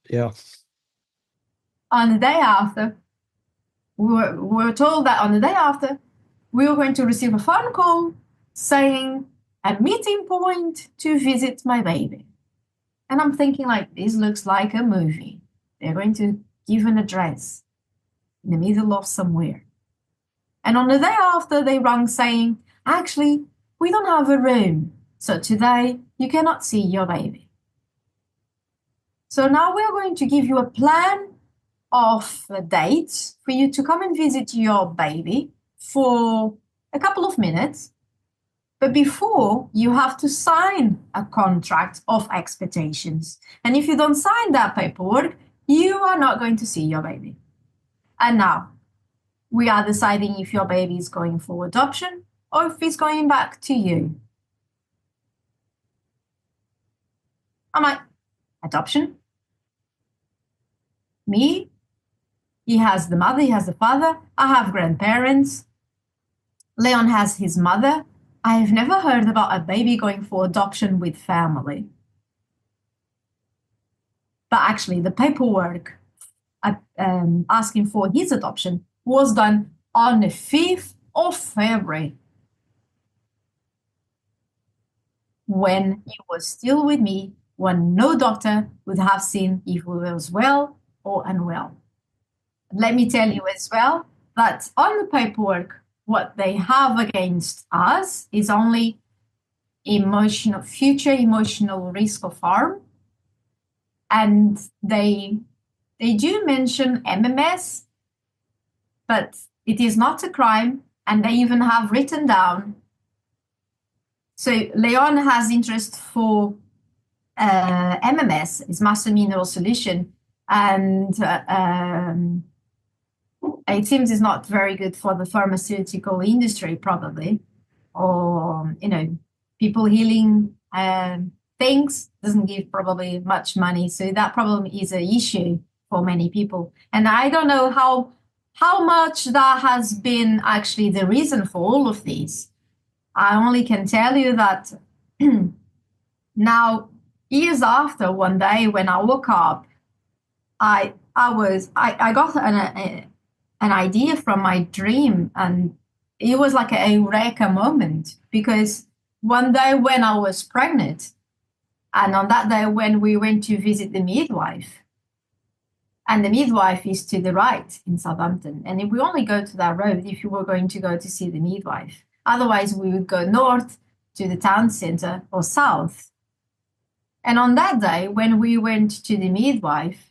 yeah. On the day after, we were told that on the day after, we were going to receive a phone call saying a meeting point to visit my baby. And I'm thinking, like, this looks like a movie. They're going to give an address in the middle of somewhere. And on the day after, they rang saying, actually, we don't have a room. So today, you cannot see your baby. So now we're going to give you a plan of dates for you to come and visit your baby for a couple of minutes. But before, you have to sign a contract of expectations. And if you don't sign that paperwork, you are not going to see your baby. And now, we are deciding if your baby is going for adoption or if it's going back to you. I'm like, adoption? Me? He has the mother, he has the father. I have grandparents. Leon has his mother. I have never heard about a baby going for adoption with family. But actually, the paperwork asking for his adoption was done on the 5th of February, when he was still with me, when no doctor would have seen if he was well or unwell. Let me tell you as well that on the paperwork, what they have against us is only future emotional risk of harm. And they do mention MMS, but it is not a crime, and they even have written down. So Leon has interest for MMS, is master mineral solution, and it seems it's not very good for the pharmaceutical industry, probably, or people healing things doesn't give probably much money, so that problem is an issue for many people. And I don't know how much that has been actually the reason for all of these. I only can tell you that now, years after, one day when I woke up, I got an idea from my dream, and it was like a eureka moment, because one day when I was pregnant, and on that day when we went to visit the midwife, and the midwife is to the right in Southampton, and if we only go to that road if you were going to go to see the midwife, otherwise we would go north to the town center or south. And on that day when we went to the midwife,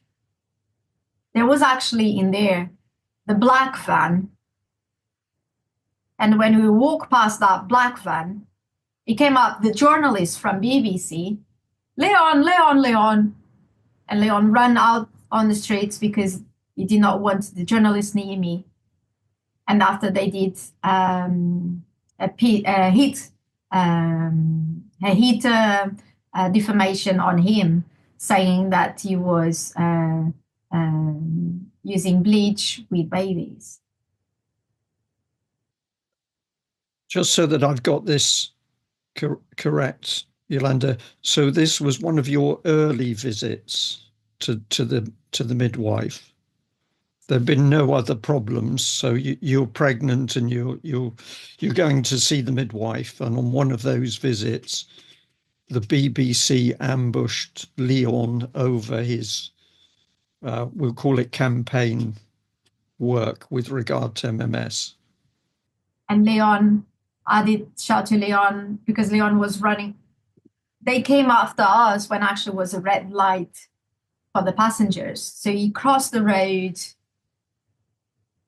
there was actually in there the black van. And when we walked past that black van, it came up the journalist from BBC, Leon, Leon, Leon. And Leon ran out on the streets because he did not want the journalist near me. And after they did a heat defamation on him, saying that he was using bleach with babies. Just so that I've got this correct, Yolanda. So this was one of your early visits to the midwife. There've been no other problems. So you're pregnant and you're going to see the midwife, and on one of those visits, the BBC ambushed Leon over his, we'll call it campaign work with regard to MMS. And Leon, I did shout to Leon because Leon was running. They came after us when actually was a red light for the passengers. So he crossed the road.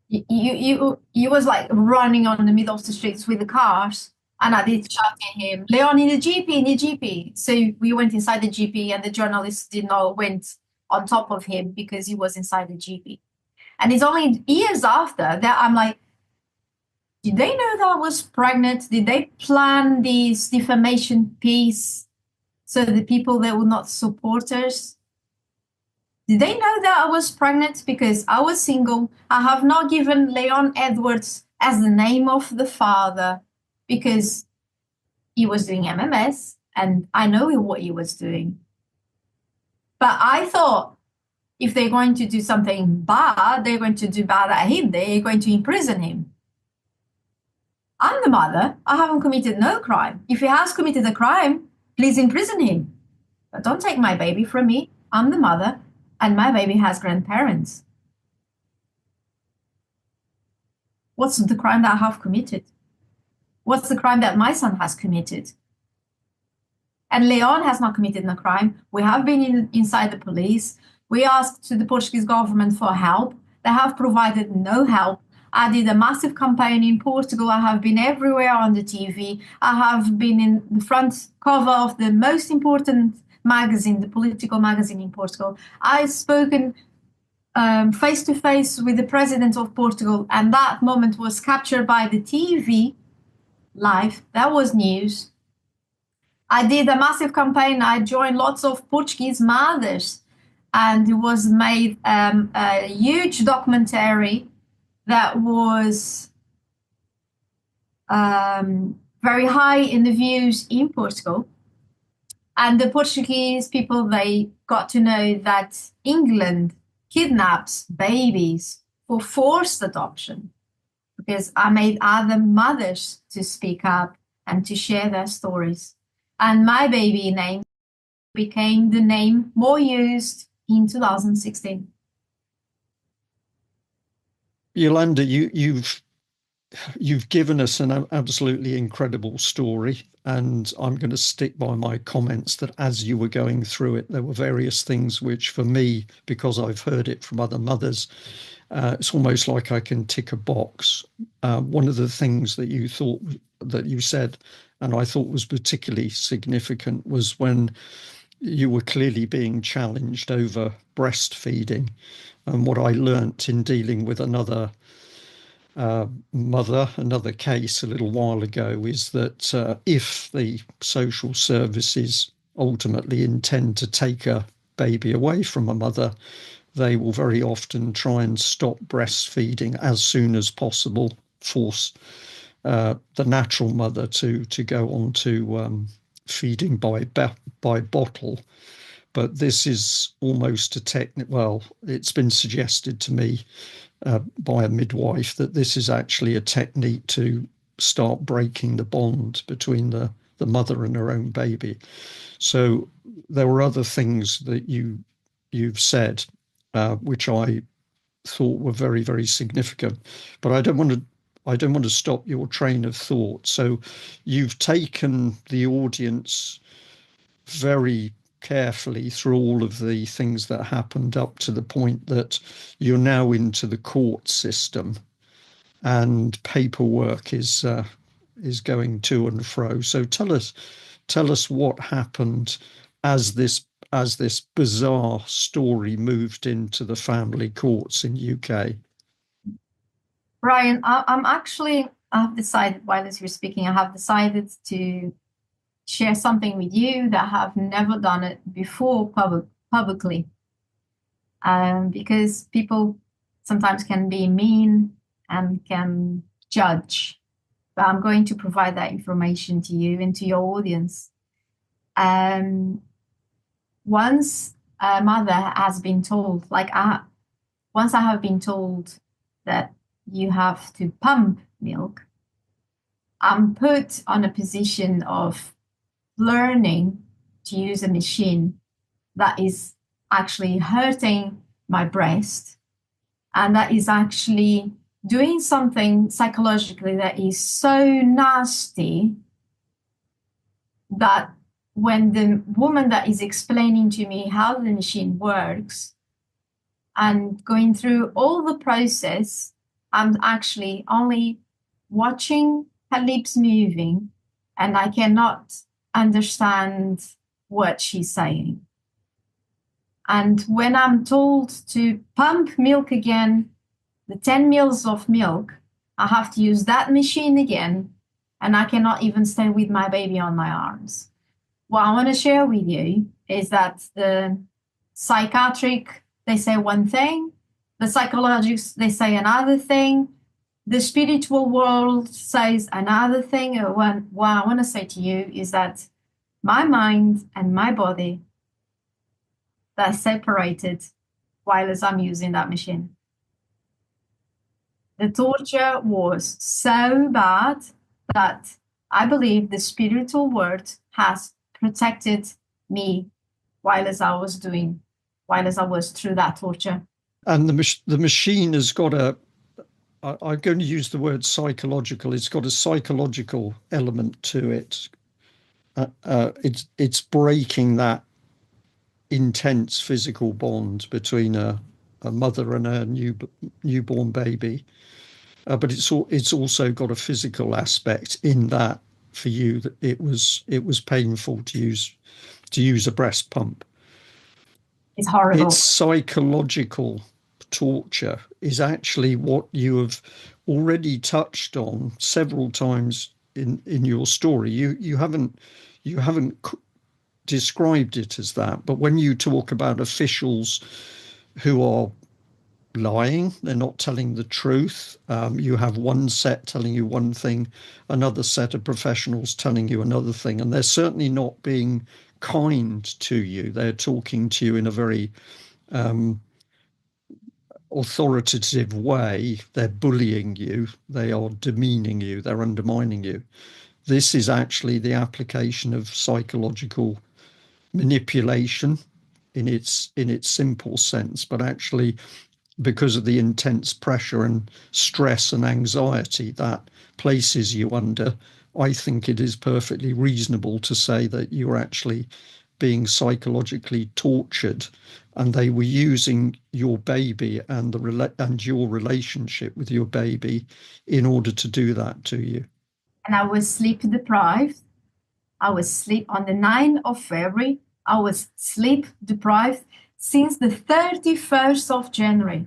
You was like running on the middle of the streets with the cars. And I did shout at him, Leon, in the GP, in the GP. So we went inside the GP, and the journalists did not went on top of him because he was inside the GP. And it's only years after that I'm like, did they know that I was pregnant? Did they plan this defamation piece so the people that would not support us? Did they know that I was pregnant? Because I was single. I have not given Leon Edwards as the name of the father because he was doing MMS and I know what he was doing. But I thought if they're going to do something bad, they're going to do bad at him. They're going to imprison him. I'm the mother. I haven't committed no crime. If he has committed a crime, please imprison him. But don't take my baby from me. I'm the mother, and my baby has grandparents. What's the crime that I have committed? What's the crime that my son has committed? And Leon has not committed no crime. We have been inside the police. We asked to the Portuguese government for help. They have provided no help. I did a massive campaign in Portugal. I have been everywhere on the TV. I have been in the front cover of the most important magazine, the political magazine in Portugal. I've spoken face to face with the president of Portugal, and that moment was captured by the TV live. That was news. I did a massive campaign. I joined lots of Portuguese mothers, and it was made a huge documentary that was very high in the views in Portugal. And the Portuguese people, they got to know that England kidnaps babies for forced adoption, because I made other mothers to speak up and to share their stories. And my baby name became the name more used in 2016. Yolanda, you've given us an absolutely incredible story, and I'm going to stick by my comments that as you were going through it, there were various things which, for me, because I've heard it from other mothers, it's almost like I can tick a box. One of the things that you said, and I thought was particularly significant, was when you were clearly being challenged over breastfeeding. And what I learnt in dealing with another mother, another case a little while ago, is that if the social services ultimately intend to take a baby away from a mother, they will very often try and stop breastfeeding as soon as possible, force the natural mother to go on to feeding by bottle. But this is almost a technique. Well, it's been suggested to me by a midwife that this is actually a technique to start breaking the bond between the mother and her own baby. So there were other things that you've said which I thought were very, very significant. But I don't want to stop your train of thought. So you've taken the audience very carefully through all of the things that happened up to the point that you're now into the court system and paperwork is going to and fro. So tell us what happened as this bizarre story moved into the family courts in UK. Brian, I've decided, while as you're speaking, I have decided to share something with you that I have never done it before publicly. Because people sometimes can be mean and can judge. but I'm going to provide that information to you and to your audience. Once a mother has been told, once I have been told that you have to pump milk, I'm put on a position of learning to use a machine that is actually hurting my breast and that is actually doing something psychologically that is so nasty that when the woman that is explaining to me how the machine works and going through all the process, I'm actually only watching her lips moving and I cannot understand what she's saying. And when I'm told to pump milk again, the 10 mils of milk, I have to use that machine again, and I cannot even stay with my baby on my arms. What I want to share with you is that the psychiatric, they say one thing, the psychologists, they say another thing, the spiritual world says another thing. What I want to say to you is that my mind and my body, they're separated while as I'm using that machine. The torture was so bad that I believe the spiritual world has protected me while as I was through that torture. And the machine has got I'm going to use the word psychological. It's got a psychological element to it. It's breaking that intense physical bond between a mother and her newborn baby. But it's also got a physical aspect in that for you that it was painful to use a breast pump. It's horrible. Its psychological torture is actually what you have already touched on several times in your story. You haven't described it as that, but when you talk about officials who are lying, they're not telling the truth. You have one set telling you one thing, another set of professionals telling you another thing, and they're certainly not being kind to you. They're talking to you in a very authoritative way. They're bullying you, they are demeaning you, they're undermining you. This is actually the application of psychological manipulation in its simple sense, but actually because of the intense pressure and stress and anxiety that places you under, I think it is perfectly reasonable to say that you're actually being psychologically tortured, and they were using your baby and your relationship with your baby in order to do that to you. And I was sleep deprived. On the 9th of February. I was sleep deprived since the 31st of January.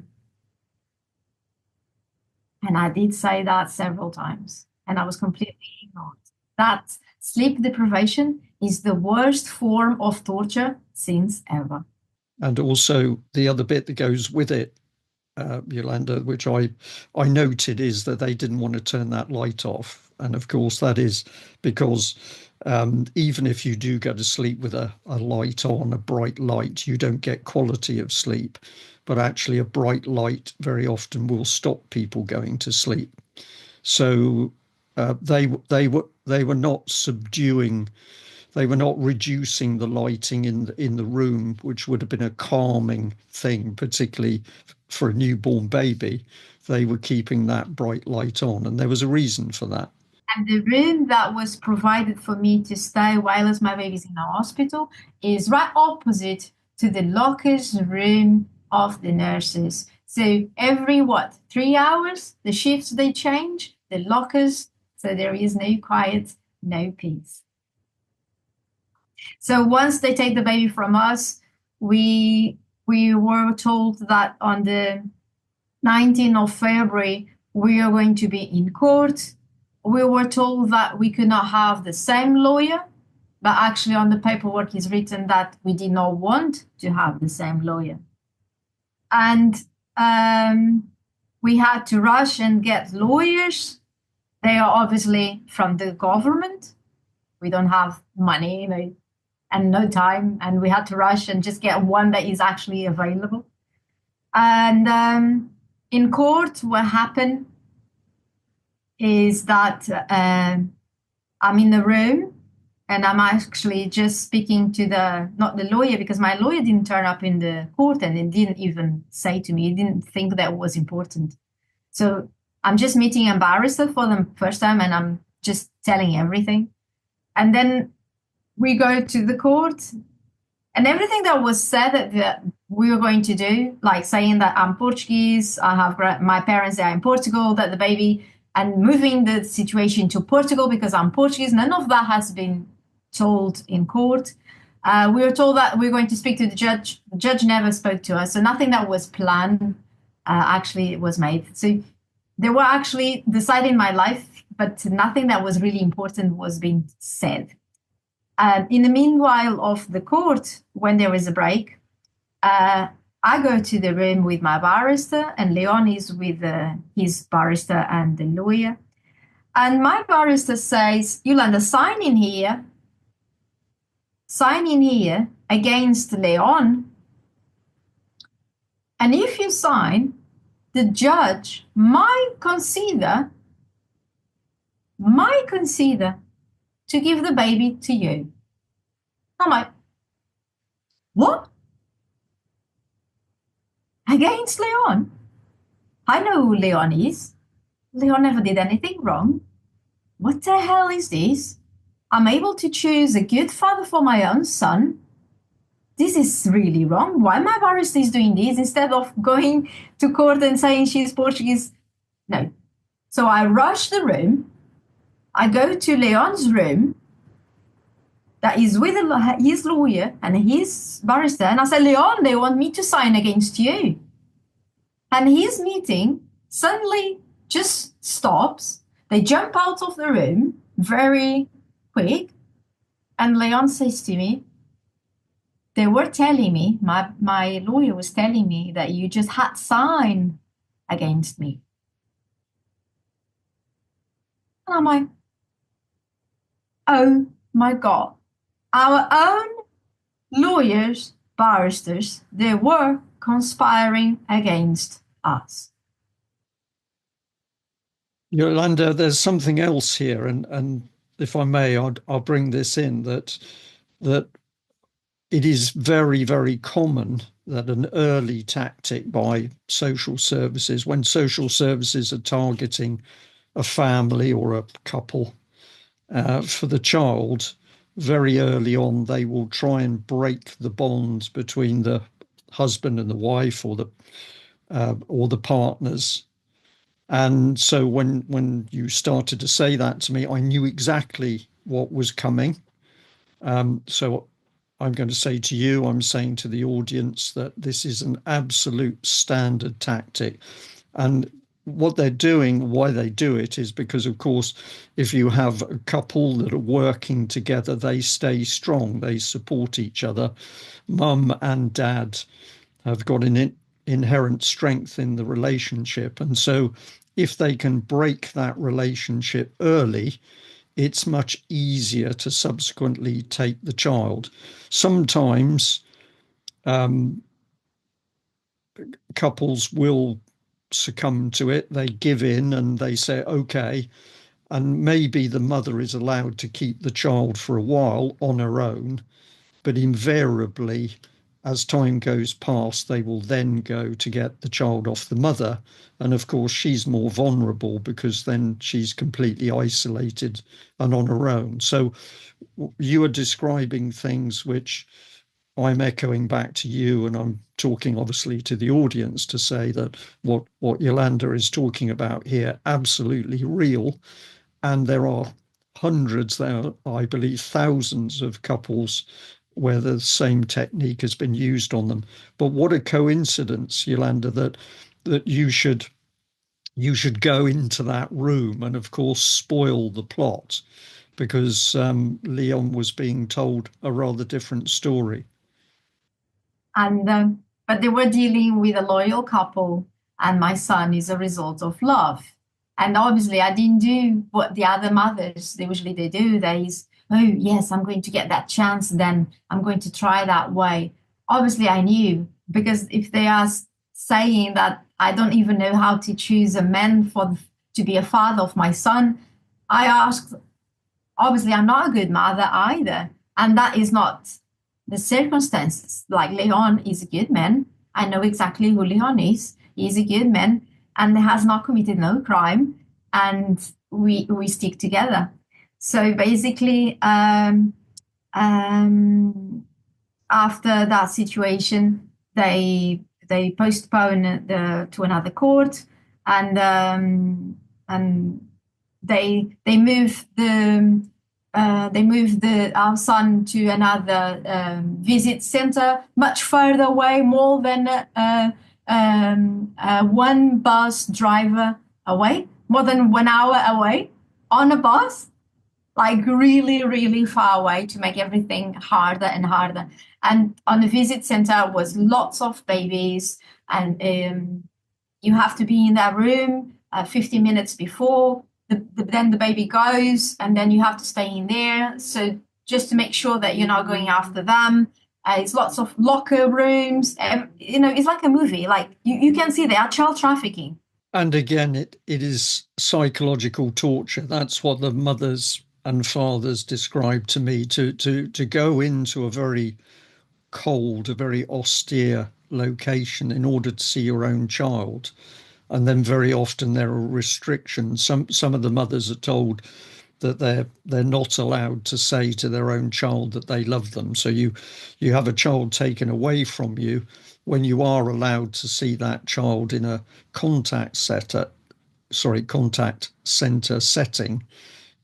And I did say that several times, and I was completely ignored. That sleep deprivation is the worst form of torture since ever. And also the other bit that goes with it, Iolanda, which I noted, is that they didn't want to turn that light off. And of course, that is because even if you do go to sleep with a light on, a bright light, you don't get quality of sleep. But actually, a bright light very often will stop people going to sleep. So they were not subduing. They were not reducing the lighting in the room, which would have been a calming thing, particularly for a newborn baby. They were keeping that bright light on, and there was a reason for that. And the room that was provided for me to stay while my baby's in the hospital is right opposite to the lockers room of the nurses. So every 3 hours, the shifts they change, the lockers, so there is no quiet, no peace. So once they take the baby from us, we were told that on the 19th of February, we are going to be in court. We were told that we could not have the same lawyer, but actually on the paperwork is written that we did not want to have the same lawyer. And we had to rush and get lawyers They are obviously from the government. We don't have money, and no time, and we had to rush and just get one that is actually available. And in court, what happened is that I'm in the room and I'm actually just speaking to not the lawyer, because my lawyer didn't turn up in the court and he didn't even say to me, he didn't think that was important. So I'm just meeting a barrister for the first time and I'm just telling everything. And then we go to the court, and everything that was said that we were going to do, like saying that I'm Portuguese, I have my parents are in Portugal, that the baby, and moving the situation to Portugal because I'm Portuguese, none of that has been told in court. We were told that we are going to speak to the judge. The judge never spoke to us, so nothing that was planned actually was made. So they were actually deciding my life, but nothing that was really important was being said. In the meanwhile of the court, when there is a break, I go to the room with my barrister, and Leon is with his barrister and the lawyer. And my barrister says, Iolanda, sign in here against Leon. And if you sign, the judge might consider to give the baby to you. I'm like, what? Against Leon? I know who Leon is. Leon never did anything wrong. What the hell is this? I'm able to choose a good father for my own son. This is really wrong. Why my barrister is doing this instead of going to court and saying she's Portuguese? No. So I rush the room. I go to Leon's room that is with his lawyer and his barrister, and I say, Leon, they want me to sign against you. And his meeting suddenly just stops. They jump out of the room very quick. And Leon says to me, they were telling me, my lawyer was telling me that you just had signed against me. And I'm like, oh my God. Our own lawyers, barristers, they were conspiring against us. Yolanda, there's something else here, and if I may, I'll bring this in, that it is very, very common that an early tactic by social services, when social services are targeting a family or a couple for the child, very early on, they will try and break the bonds between the husband and the wife or the partners. And so when you started to say that to me, I knew exactly what was coming. So I'm going to say to you, I'm saying to the audience that this is an absolute standard tactic. And what they're doing, why they do it, is because, of course, if you have a couple that are working together, they stay strong, they support each other. Mum and dad have got an inherent strength in the relationship. And so if they can break that relationship early, it's much easier to subsequently take the child. Sometimes couples will succumb to it, they give in and they say, okay, and maybe the mother is allowed to keep the child for a while on her own, but invariably, as time goes past, they will then go to get the child off the mother. And of course, she's more vulnerable because then she's completely isolated and on her own. So you are describing things which I'm echoing back to you, and I'm talking obviously to the audience to say that what Yolanda is talking about here, absolutely real. And there are hundreds, there are, I believe, thousands of couples where the same technique has been used on them. But what a coincidence, Yolanda, that you should go into that room and, of course, spoil the plot because Leon was being told a rather different story. And but they were dealing with a loyal couple, and my son is a result of love. And obviously, I didn't do what the other mothers usually they do. Oh yes, I'm going to get that chance. Then I'm going to try that way. Obviously, I knew because if they are saying that I don't even know how to choose a man to be a father of my son, I asked. Obviously, I'm not a good mother either, and that is not the circumstances. Like Leon is a good man. I know exactly who Leon is. He's a good man and has not committed no crime, and we stick together. So basically, after that situation, they postpone to another court, and they move our son to another visit center, much further away, more than one bus driver away, more than 1 hour away on a bus, like really, really far away to make everything harder and harder. And on the visit center was lots of babies, and you have to be in that room 15 minutes before then the baby goes, and then you have to stay in there. So just to make sure that you're not going after them. It's lots of locker rooms. It's like a movie. Like you can see they are child trafficking. And again, it is psychological torture. That's what the mothers and fathers described to me, to go into a very cold, a very austere location in order to see your own child. And then very often there are restrictions. Some of the mothers are told that they're not allowed to say to their own child that they love them. So you have a child taken away from you when you are allowed to see that child in a contact center setting.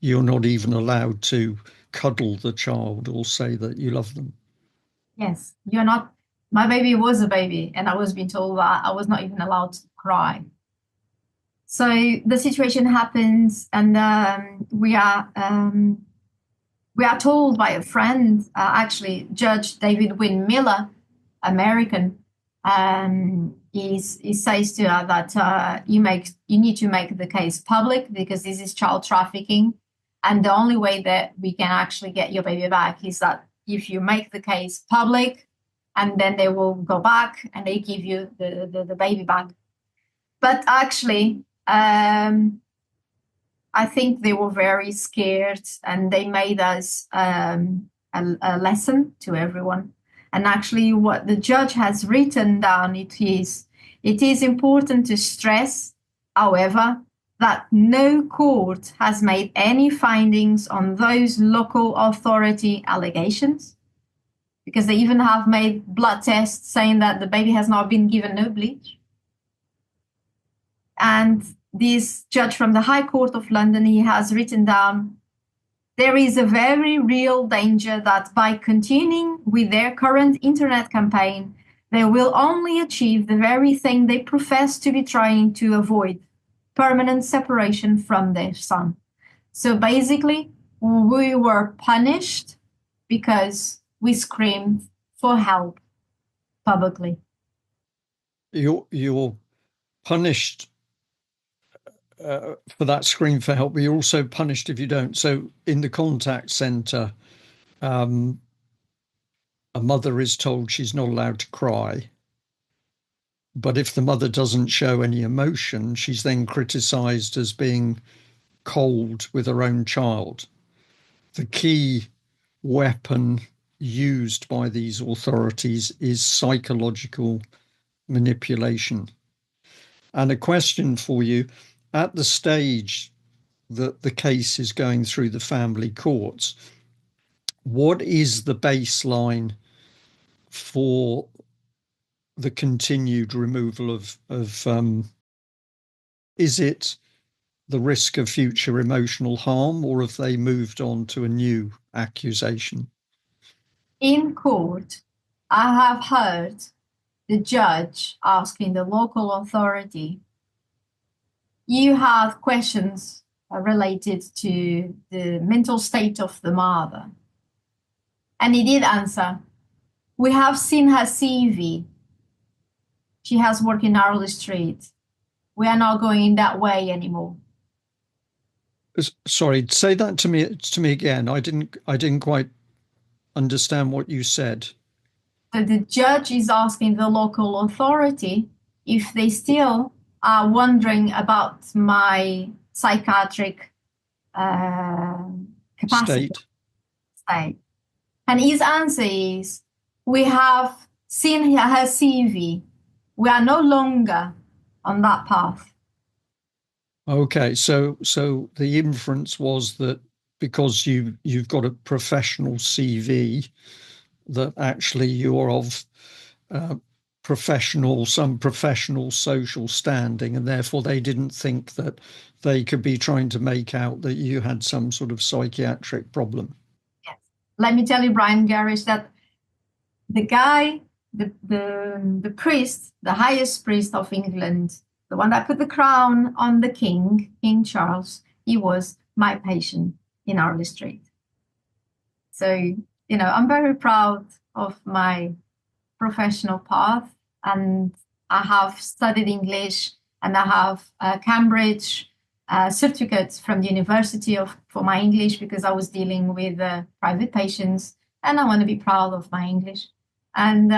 You're not even allowed to cuddle the child or say that you love them. Yes, you're not. My baby was a baby, and I was being told that I was not even allowed to cry. So the situation happens, and we are told by a friend, actually, Judge David Wynn Miller, American. He says to her that you need to make the case public because this is child trafficking, and the only way that we can actually get your baby back is that if you make the case public, and then they will go back and they give you the baby back. But actually, I think they were very scared, and they made us a lesson to everyone. And actually, what the judge has written down, it is important to stress, however, that no court has made any findings on those local authority allegations, because they even have made blood tests saying that the baby has not been given no bleach. And this judge from the High Court of London, he has written down, there is a very real danger that by continuing with their current internet campaign, they will only achieve the very thing they profess to be trying to avoid, permanent separation from their son. So basically, we were punished because we screamed for help publicly. You're punished for that scream for help, but you're also punished if you don't. So in the contact centre, a mother is told she's not allowed to cry. But if the mother doesn't show any emotion, she's then criticised as being cold with her own child. The key weapon used by these authorities is psychological manipulation. And a question for you, at the stage that the case is going through the family courts, what is the baseline for the continued removal of is it the risk of future emotional harm, or have they moved on to a new accusation? In court, I have heard the judge asking the local authority, you have questions related to the mental state of the mother. And he did answer, we have seen her CV. She has worked in Harley Street. We are not going in that way anymore. Sorry, say that to me again. I didn't quite understand what you said. So the judge is asking the local authority if they still are wondering about my psychiatric uh, capacity State. state. And his answer is, we have seen her CV. We are no longer on that path. Okay, so the inference was that because you've got a professional CV, that actually you're of uh, some professional social standing, and therefore they didn't think that they could be trying to make out that you had some sort of psychiatric problem. Yes. Let me tell you, Brian Gerrish, that the guy, the priest, the highest priest of England, the one that put the crown on the king, King Charles, he was my patient in our district. So, I'm very proud of my professional path, and I have studied English, and I have a Cambridge certificate from the university for my English, because I was dealing with private patients, and I want to be proud of my English. And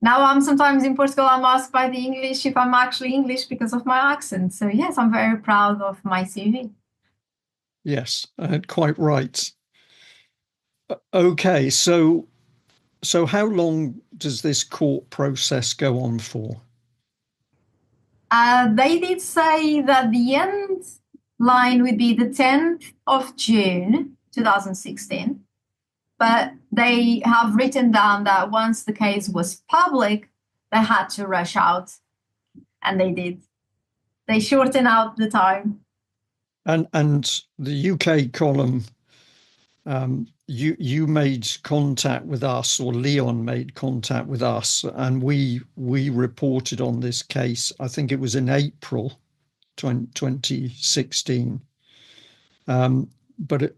now I'm sometimes in Portugal, I'm asked by the English if I'm actually English because of my accent. So yes, I'm very proud of my CV. Yes, quite right. Okay, so how long does this court process go on for? They did say that the end line would be the 10th of June 2016, but they have written down that once the case was public, they had to rush out, and they did. They shortened out the time. And the UK column, you made contact with us, or Leon made contact with us, and we reported on this case. I think it was in April 2016. Um, but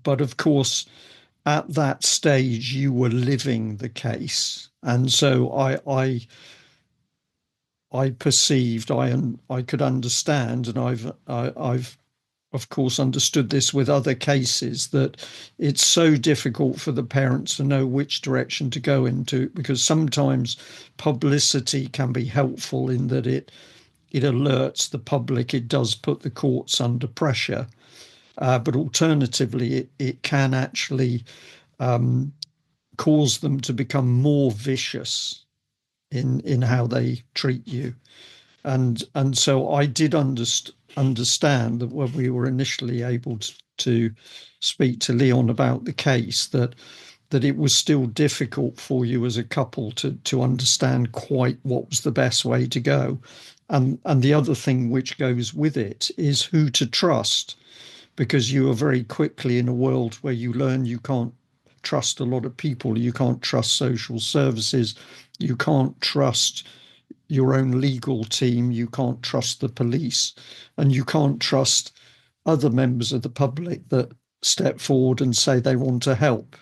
but of course, at that stage, you were living the case, and so I perceived I could understand, and I've of course understood this with other cases, that it's so difficult for the parents to know which direction to go into, because sometimes publicity can be helpful in that it alerts the public, it does put the courts under pressure, but alternatively it can actually cause them to become more vicious in how they treat you. And so I did understand that when we were initially able to speak to Leon about the case, that it was still difficult for you as a couple to understand quite what was the best way to go. And the other thing which goes with it is who to trust, because you are very quickly in a world where you learn you can't trust a lot of people. You can't trust social services. You can't trust your own legal team. You can't trust the police. And you can't trust other members of the public that step forward and say they want to help.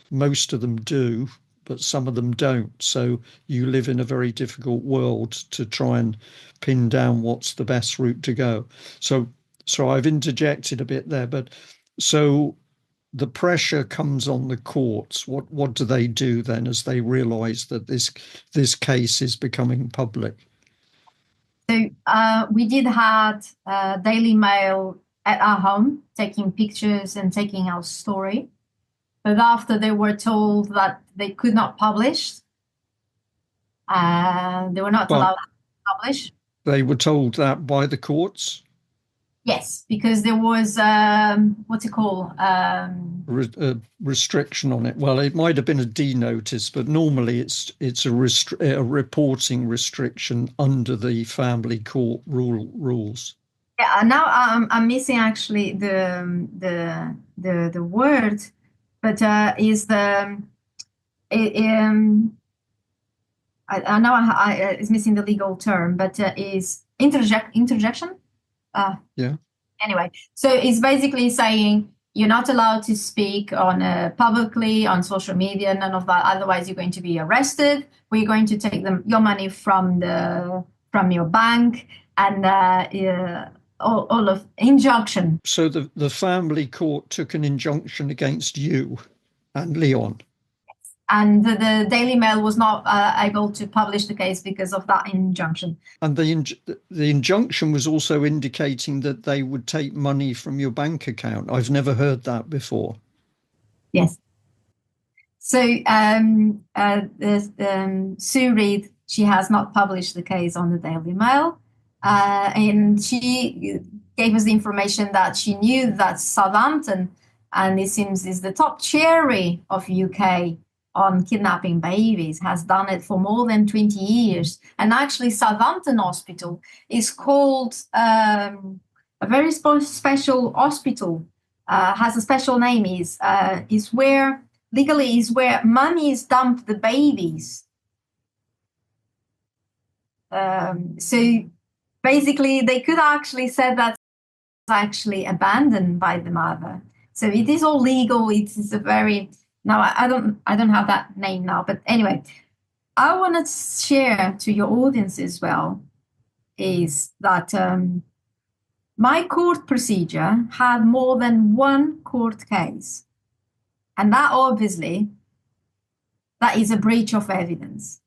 Most of them do, but some of them don't. So you live in a very difficult world to try and pin down what's the best route to go. So I've interjected a bit there, but so the pressure comes on the courts. What do they do then as they realise that this case is becoming public? So we did had Daily Mail at our home taking pictures and taking our story. But after they were told that they could not publish, they were not But allowed to publish. they were told that by the courts. Yes, because there was what's it called? Restriction on it. Well, it might have been a D notice, but normally it's a reporting restriction under the family court rules. Yeah, now I'm missing actually the word, but is the I know it's missing the legal term, but is interjection. Yeah. Anyway, so it's basically saying you're not allowed to speak on publicly on social media, none of that. Otherwise, you're going to be arrested. We're going to take your money from your bank, and all of injunction. So the family court took an injunction against you and Leon. And the Daily Mail was not able to publish the case because of that injunction. And the injunction was also indicating that they would take money from your bank account. I've never heard that before. Yes. So Sue Reed, she has not published the case on the Daily Mail, and she gave us the information that she knew that Southampton, and it seems is the top cherry of UK on kidnapping babies, has done it for more than 20 years. And actually Southampton Hospital is called a very special hospital, has a special name, is where legally is where money is dumped the babies. So basically they could actually say that it's actually abandoned by the mother. So it is all legal. It is a very, now I don't have that name now, but anyway, I want to share to your audience as well is that my court procedure had more than one court case. And that obviously, that is a breach of evidence.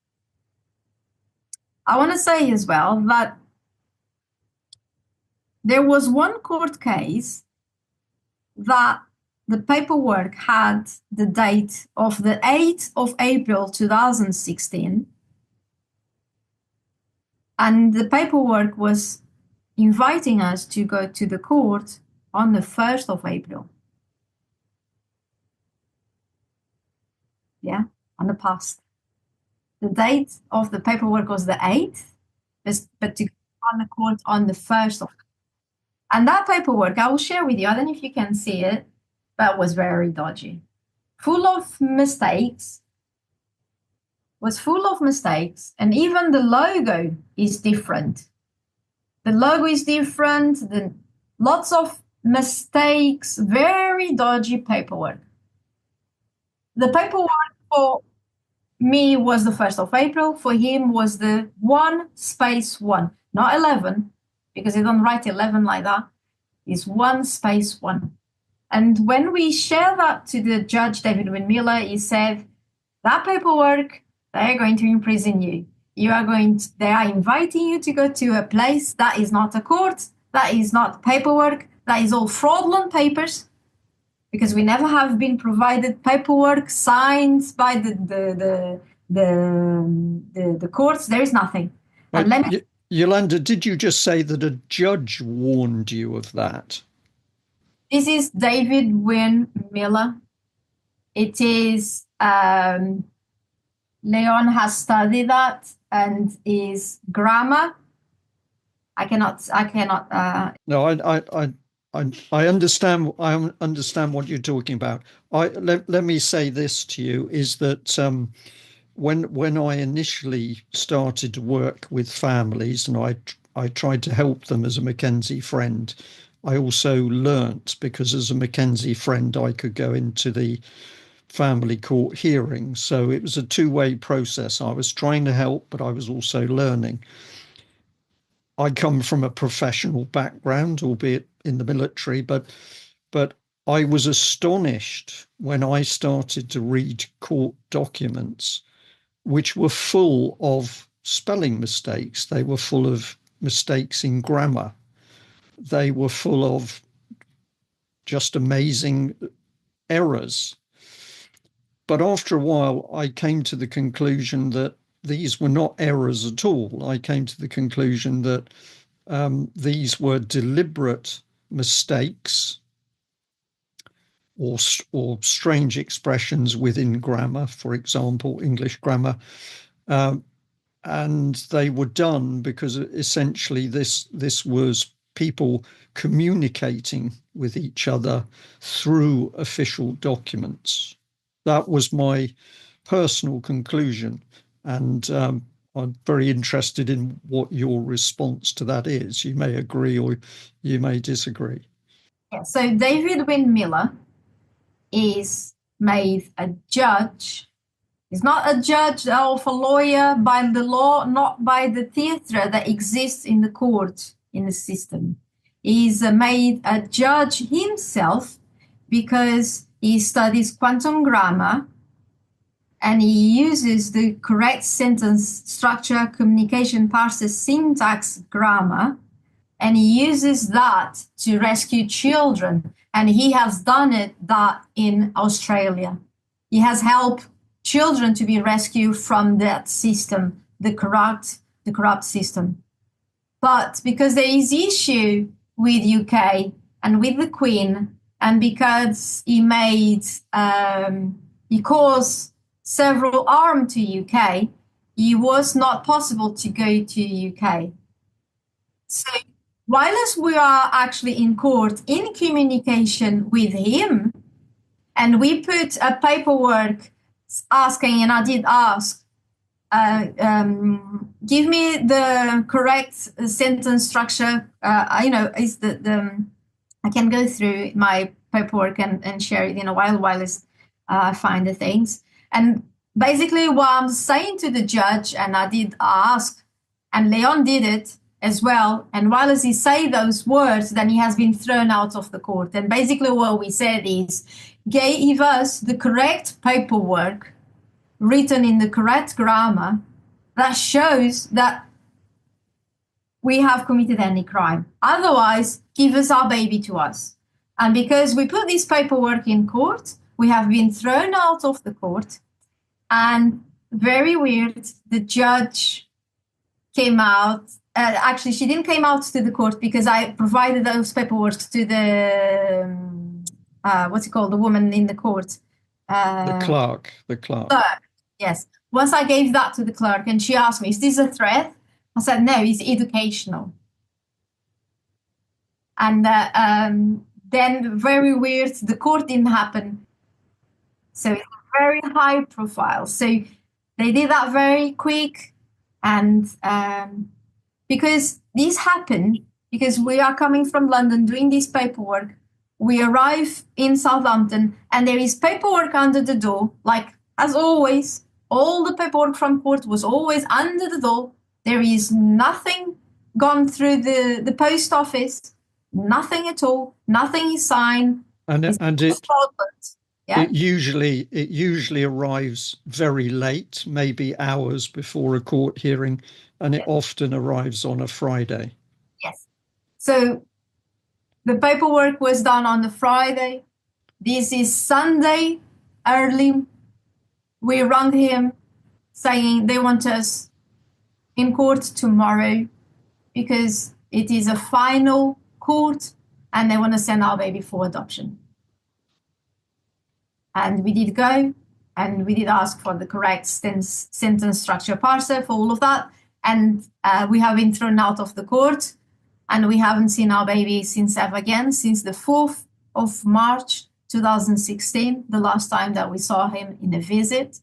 I want to say as well that there was one court case that the paperwork had the date of the 8th of April 2016. And the paperwork was inviting us to go to the court on the 1st of April. Yeah, on the past. The date of the paperwork was the 8th, but to go on the court on the 1st of. And that paperwork, I will share with you, I don't know if you can see it, but was very dodgy. Full of mistakes, and even the logo is different. The logo is different, lots of mistakes, very dodgy paperwork. The paperwork for me was the 1st of April. For him was the 1-1, not 11, because they don't write 11 like that. It's 1-1. And when we share that to the judge, David Wynne-Miller, he said, that paperwork, they're going to imprison you. They are inviting you to go to a place that is not a court, that is not paperwork, that is all fraudulent papers. Because we never have been provided paperwork signed by the courts. There is nothing. Iolanda, did you just say that a judge warned you of that? This is David Wynne-Miller. It is Leon has studied that and is grammar. I cannot. No, I understand. I understand what you're talking about. Let me say this to you: is that when I initially started to work with families, and I tried to help them as a Mackenzie friend, I also learnt, because as a Mackenzie friend I could go into the family court hearings. So it was a two-way process. I was trying to help, but I was also learning. I come from a professional background, albeit in the military, but I was astonished when I started to read court documents, which were full of spelling mistakes. They were full of mistakes in grammar. They were full of just amazing errors. But after a while, I came to the conclusion that these were not errors at all. I came to the conclusion that these were deliberate mistakes or strange expressions within grammar, for example, English grammar. And they were done because essentially this was people communicating with each other through official documents. That was my personal conclusion. And I'm very interested in what your response to that is. You may agree or you may disagree. Yeah, so David Wynne-Miller is made a judge. He's not a judge or a lawyer by the law, not by the theatre that exists in the court, in the system. He's made a judge himself because he studies quantum grammar and he uses the correct sentence structure, communication, parser, syntax, grammar, and he uses that to rescue children. And he has done that in Australia. He has helped children to be rescued from that system, the corrupt system. But because there is issue with UK and with the Queen, and because he caused several harm to UK, it was not possible to go to UK. So whilst we are actually in court in communication with him, and we put a paperwork asking, and I did ask, give me the correct sentence structure. Is I can go through my paperwork and share it in a while I find the things. And basically what I'm saying to the judge, and I did ask, and Leon did it as well, and while as he say those words, then he has been thrown out of the court. And basically what we said is, give us the correct paperwork written in the correct grammar that shows that we have committed any crime. Otherwise, give us our baby to us. And because we put this paperwork in court, we have been thrown out of the court. And very weird, the judge came out. Actually, she didn't came out to the court because I provided those paperwork to the, what's it called, the woman in the court. The clerk. Yes. Once I gave that to the clerk and she asked me, is this a threat? I said, no, it's educational. And then very weird, the court didn't happen. So it's very high profile. So they did that very quick. And because this happened, because we are coming from London doing this paperwork, we arrive in Southampton and there is paperwork under the door, like as always. All the paperwork from court was always under the door. There is nothing gone through the post office, nothing at all. Nothing is signed. It usually arrives very late, maybe hours before a court hearing, and it often arrives on a Friday. Yes. So the paperwork was done on the Friday. This is Sunday early. We rang him saying they want us in court tomorrow because it is a final court and they want to send our baby for adoption. And we did go and we did ask for the correct sentence structure parser for all of that. And we have been thrown out of the court and we haven't seen our baby since ever again, since the 4th of March 2016, the last time that we saw him in a visit.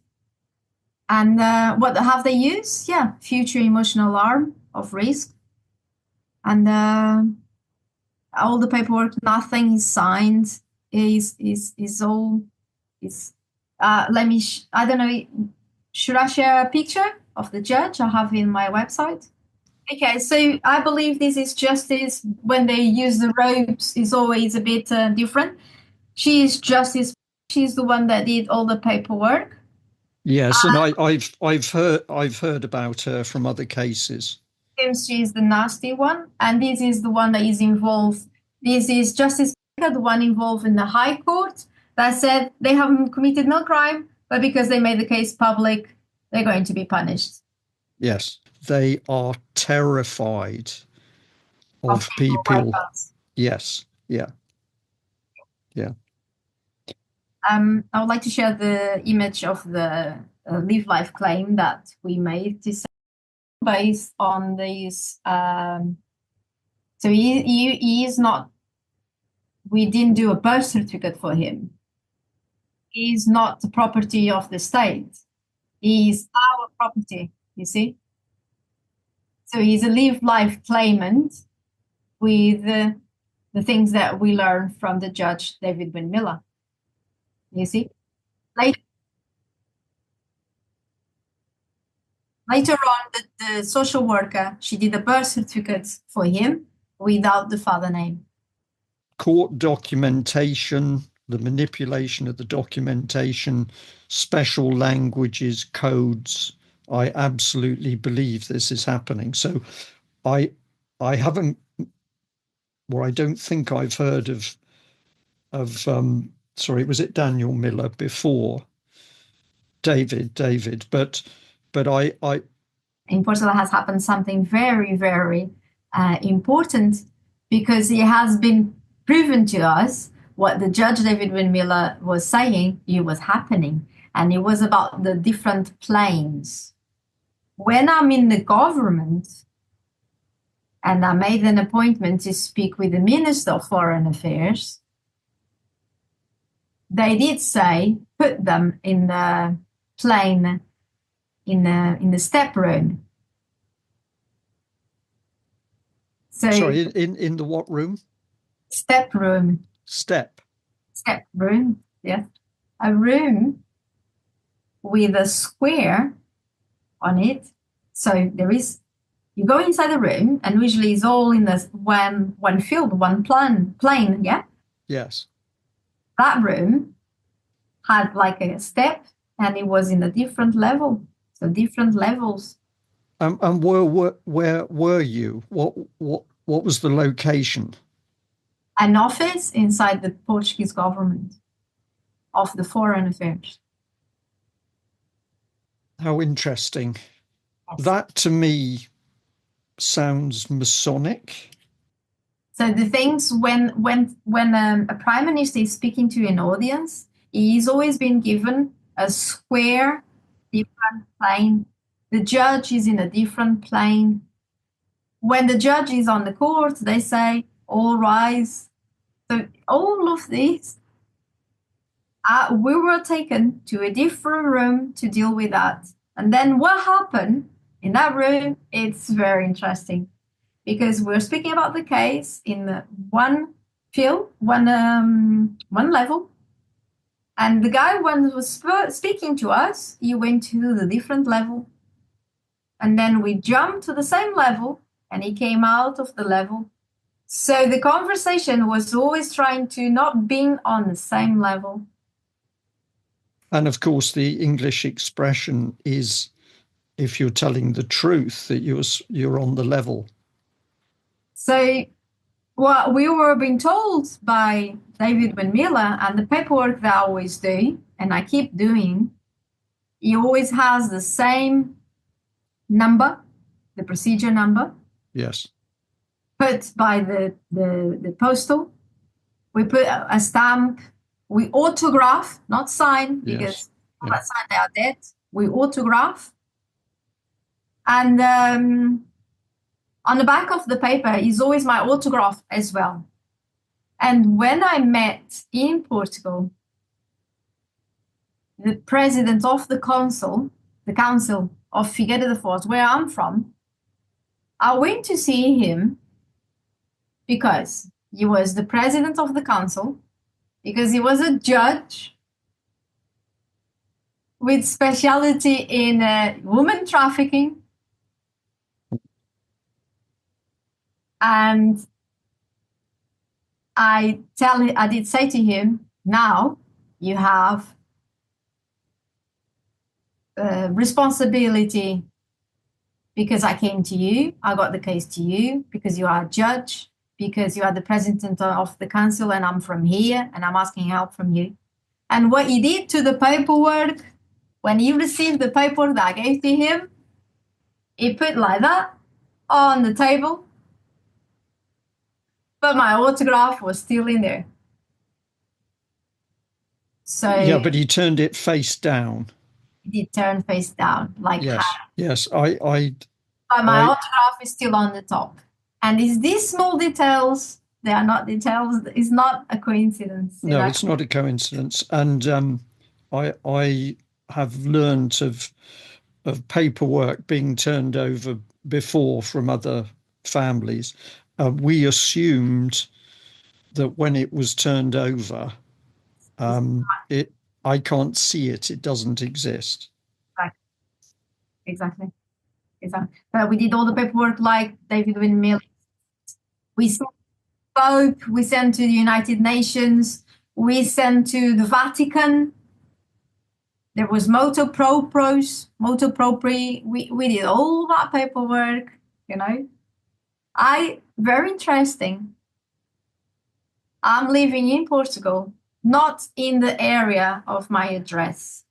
And what have they used? Yeah, future emotional harm of risk. And all the paperwork, nothing is signed. Is all is. Let me. I don't know. Should I share a picture of the judge? I have in my website. Okay, so I believe this is justice. When they use the robes, is always a bit different. She is justice. She's the one that did all the paperwork. Yes, and I've heard about her from other cases. She's the nasty one, and this is the one that is involved. This is Justice Baker, the one involved in the High Court, that said they haven't committed no crime, but because they made the case public, they're going to be punished. Yes, they are terrified of people. Yes, yeah. I would like to share the image of the Live Life claim that we made based on these. So he is not. We didn't do a birth certificate for him. He's not the property of the state. He's our property. You see. So he's a Live Life claimant with the things that we learned from the judge David Miller. You see, later on, the social worker, she did a birth certificate for him, without the father name. Court documentation, the manipulation of the documentation, special languages, codes. I absolutely believe this is happening. So I I haven't, or I don't think I've heard of sorry, was it Daniel Miller before David, but I In Portugal has happened something very, very important because it has been proven to us what the judge David Miller was saying, it was happening. And it was about the different planes. When I'm in the government and I made an appointment to speak with the Minister of Foreign Affairs, they did say put them in the plane in the step room. So sorry, in the what room? step room. Step. Step room, yes. A room with a square on it. So there is, you go inside the room and usually it's all in this one field, one plane, yeah? Yes. That room had like a step and it was in a different level. So different levels. And where were you? What was the location? An office inside the Portuguese government of the foreign affairs. How interesting. Yes. That to me sounds Masonic. So the things when a prime minister is speaking to an audience, he's always been given a square, different plane. The judge is in a different plane. When the judge is on the court, they say, all rise. So all of these, we were taken to a different room to deal with that. And then what happened in that room, it's very interesting because we're speaking about the case in one field, one level. And the guy, when he was speaking to us, he went to the different level. And then we jumped to the same level and he came out of the level. So the conversation was always trying to not being on the same level. And of course, the English expression is, if you're telling the truth, that you're on the level. So what we were being told by David Miller and the paperwork that I always do, and I keep doing, he always has the same number, the procedure number. Yes. Put by the postal. We put a stamp. We autograph, not sign, because that sign they are dead. We autograph. And on the back of the paper is always my autograph as well. And when I met in Portugal, the president of the council of Figueira da Foz, where I'm from, I went to see him because he was the president of the council, because he was a judge with specialty in women trafficking. And I did say to him, now you have responsibility because I came to you, I got the case to you, because you are a judge, because you are the president of the council and I'm from here and I'm asking help from you. And what he did to the paperwork, when he received the paperwork that I gave to him, he put like that on the table, but my autograph was still in there. So yeah, but he turned it face down. He did turn face down, like yes, yes. But my autograph is still on the top. And it's these small details, they are not details, it's not a coincidence. No, it's not a coincidence. And I have learned of paperwork being turned over before from other families. We assumed that when it was turned over, I can't see it. It doesn't exist. Exactly. But we did all the paperwork like David Miller. We sent Pope, we sent to the United Nations, we sent to the Vatican. There was moto propri. We did all that paperwork, you know. Very interesting. I'm living in Portugal, not in the area of my address.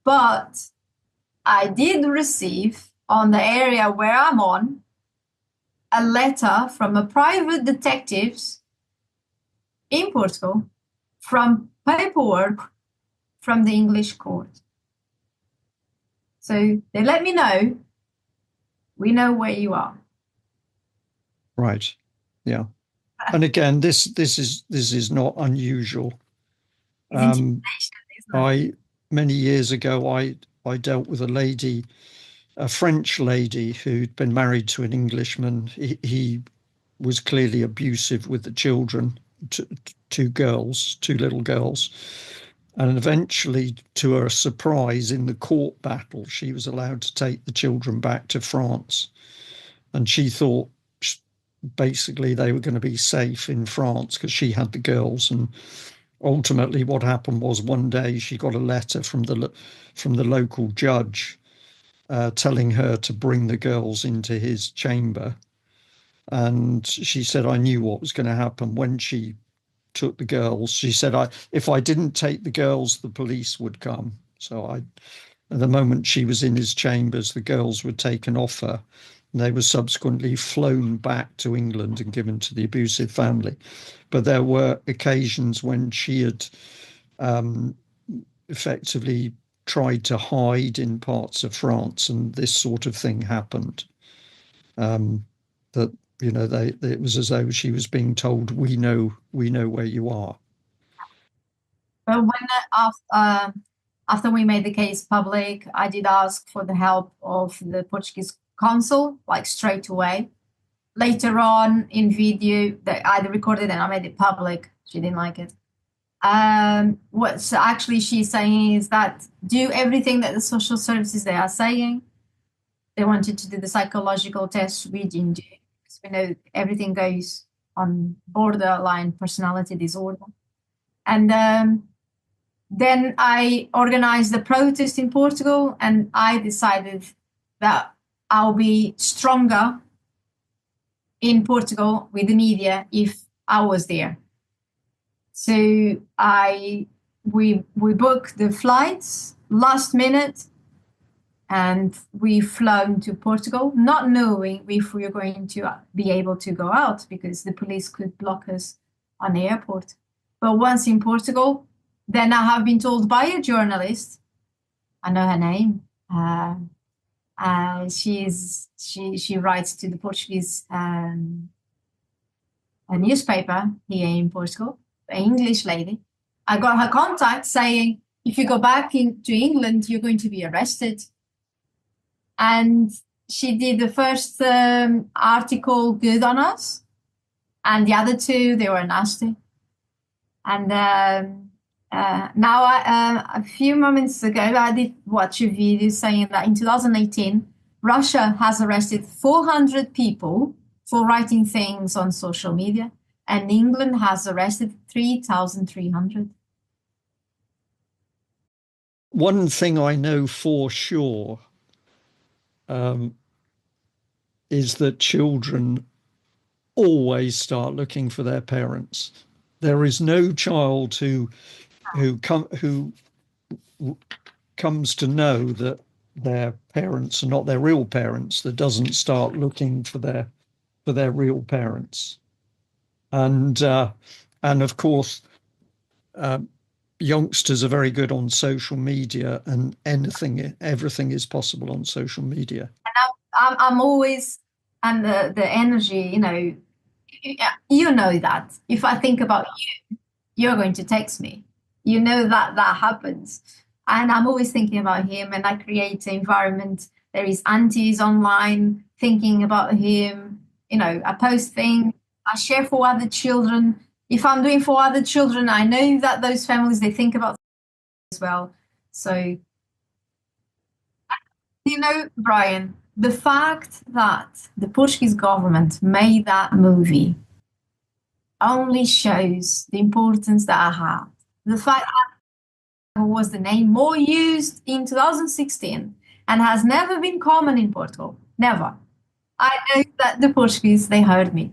But I did receive on the area where I'm on a letter from a private detectives in Portugal from paperwork from the English court. So they let me know, we know where you are. Right. Yeah. And again, this is not unusual. It's intimidation, isn't it? Many years ago, I dealt with a lady, a French lady who'd been married to an Englishman. He was clearly abusive with the children, two girls, two little girls. And eventually, to her surprise, in the court battle, she was allowed to take the children back to France. And she thought basically they were going to be safe in France because she had the girls. And ultimately, what happened was one day she got a letter from the local judge telling her to bring the girls into his chamber. And she said, I knew what was going to happen when she took the girls. She said, if I didn't take the girls, the police would come. So at the moment she was in his chambers, the girls were taken off her. And they were subsequently flown back to England and given to the abusive family. But there were occasions when she had effectively tried to hide in parts of France, and this sort of thing happened. That it was as though she was being told, we know where you are. But when after we made the case public, I did ask for the help of the Portuguese consul, like straight away. Later on in video, that I recorded and I made it public. She didn't like it. What actually she's saying is that do everything that the social services they are saying. They wanted to do the psychological test. We didn't do it because we know everything goes on borderline personality disorder. And then I organized a protest in Portugal, and I decided that I'll be stronger in Portugal with the media if I was there. So we booked the flights last minute, and we flown to Portugal, not knowing if we were going to be able to go out because the police could block us on the airport. But once in Portugal, then I have been told by a journalist, I know her name. She writes to the Portuguese a newspaper here in Portugal, an English lady. I got her contact saying, if you go back to England, you're going to be arrested. And she did the first article good on us, and the other two, they were nasty. And now, a few moments ago, I did watch a video saying that in 2018, Russia has arrested 400 people for writing things on social media, and England has arrested 3,300. One thing I know for sure is that children always start looking for their parents. There is no child who comes to know that their parents are not their real parents that doesn't start looking for their real parents. And of course, youngsters are very good on social media, and everything is possible on social media. And I'm always, and the energy, you know that if I think about you, you're going to text me. You know that happens. And I'm always thinking about him, and I create an environment. There is aunties online thinking about him. I post things, I share for other children. If I'm doing for other children, I know that those families, they think about as well. So, Brian, the fact that the Portuguese government made that movie only shows the importance that I have. The fact that was the name more used in 2016 and has never been common in Portugal. Never. I know that the Portuguese, they heard me.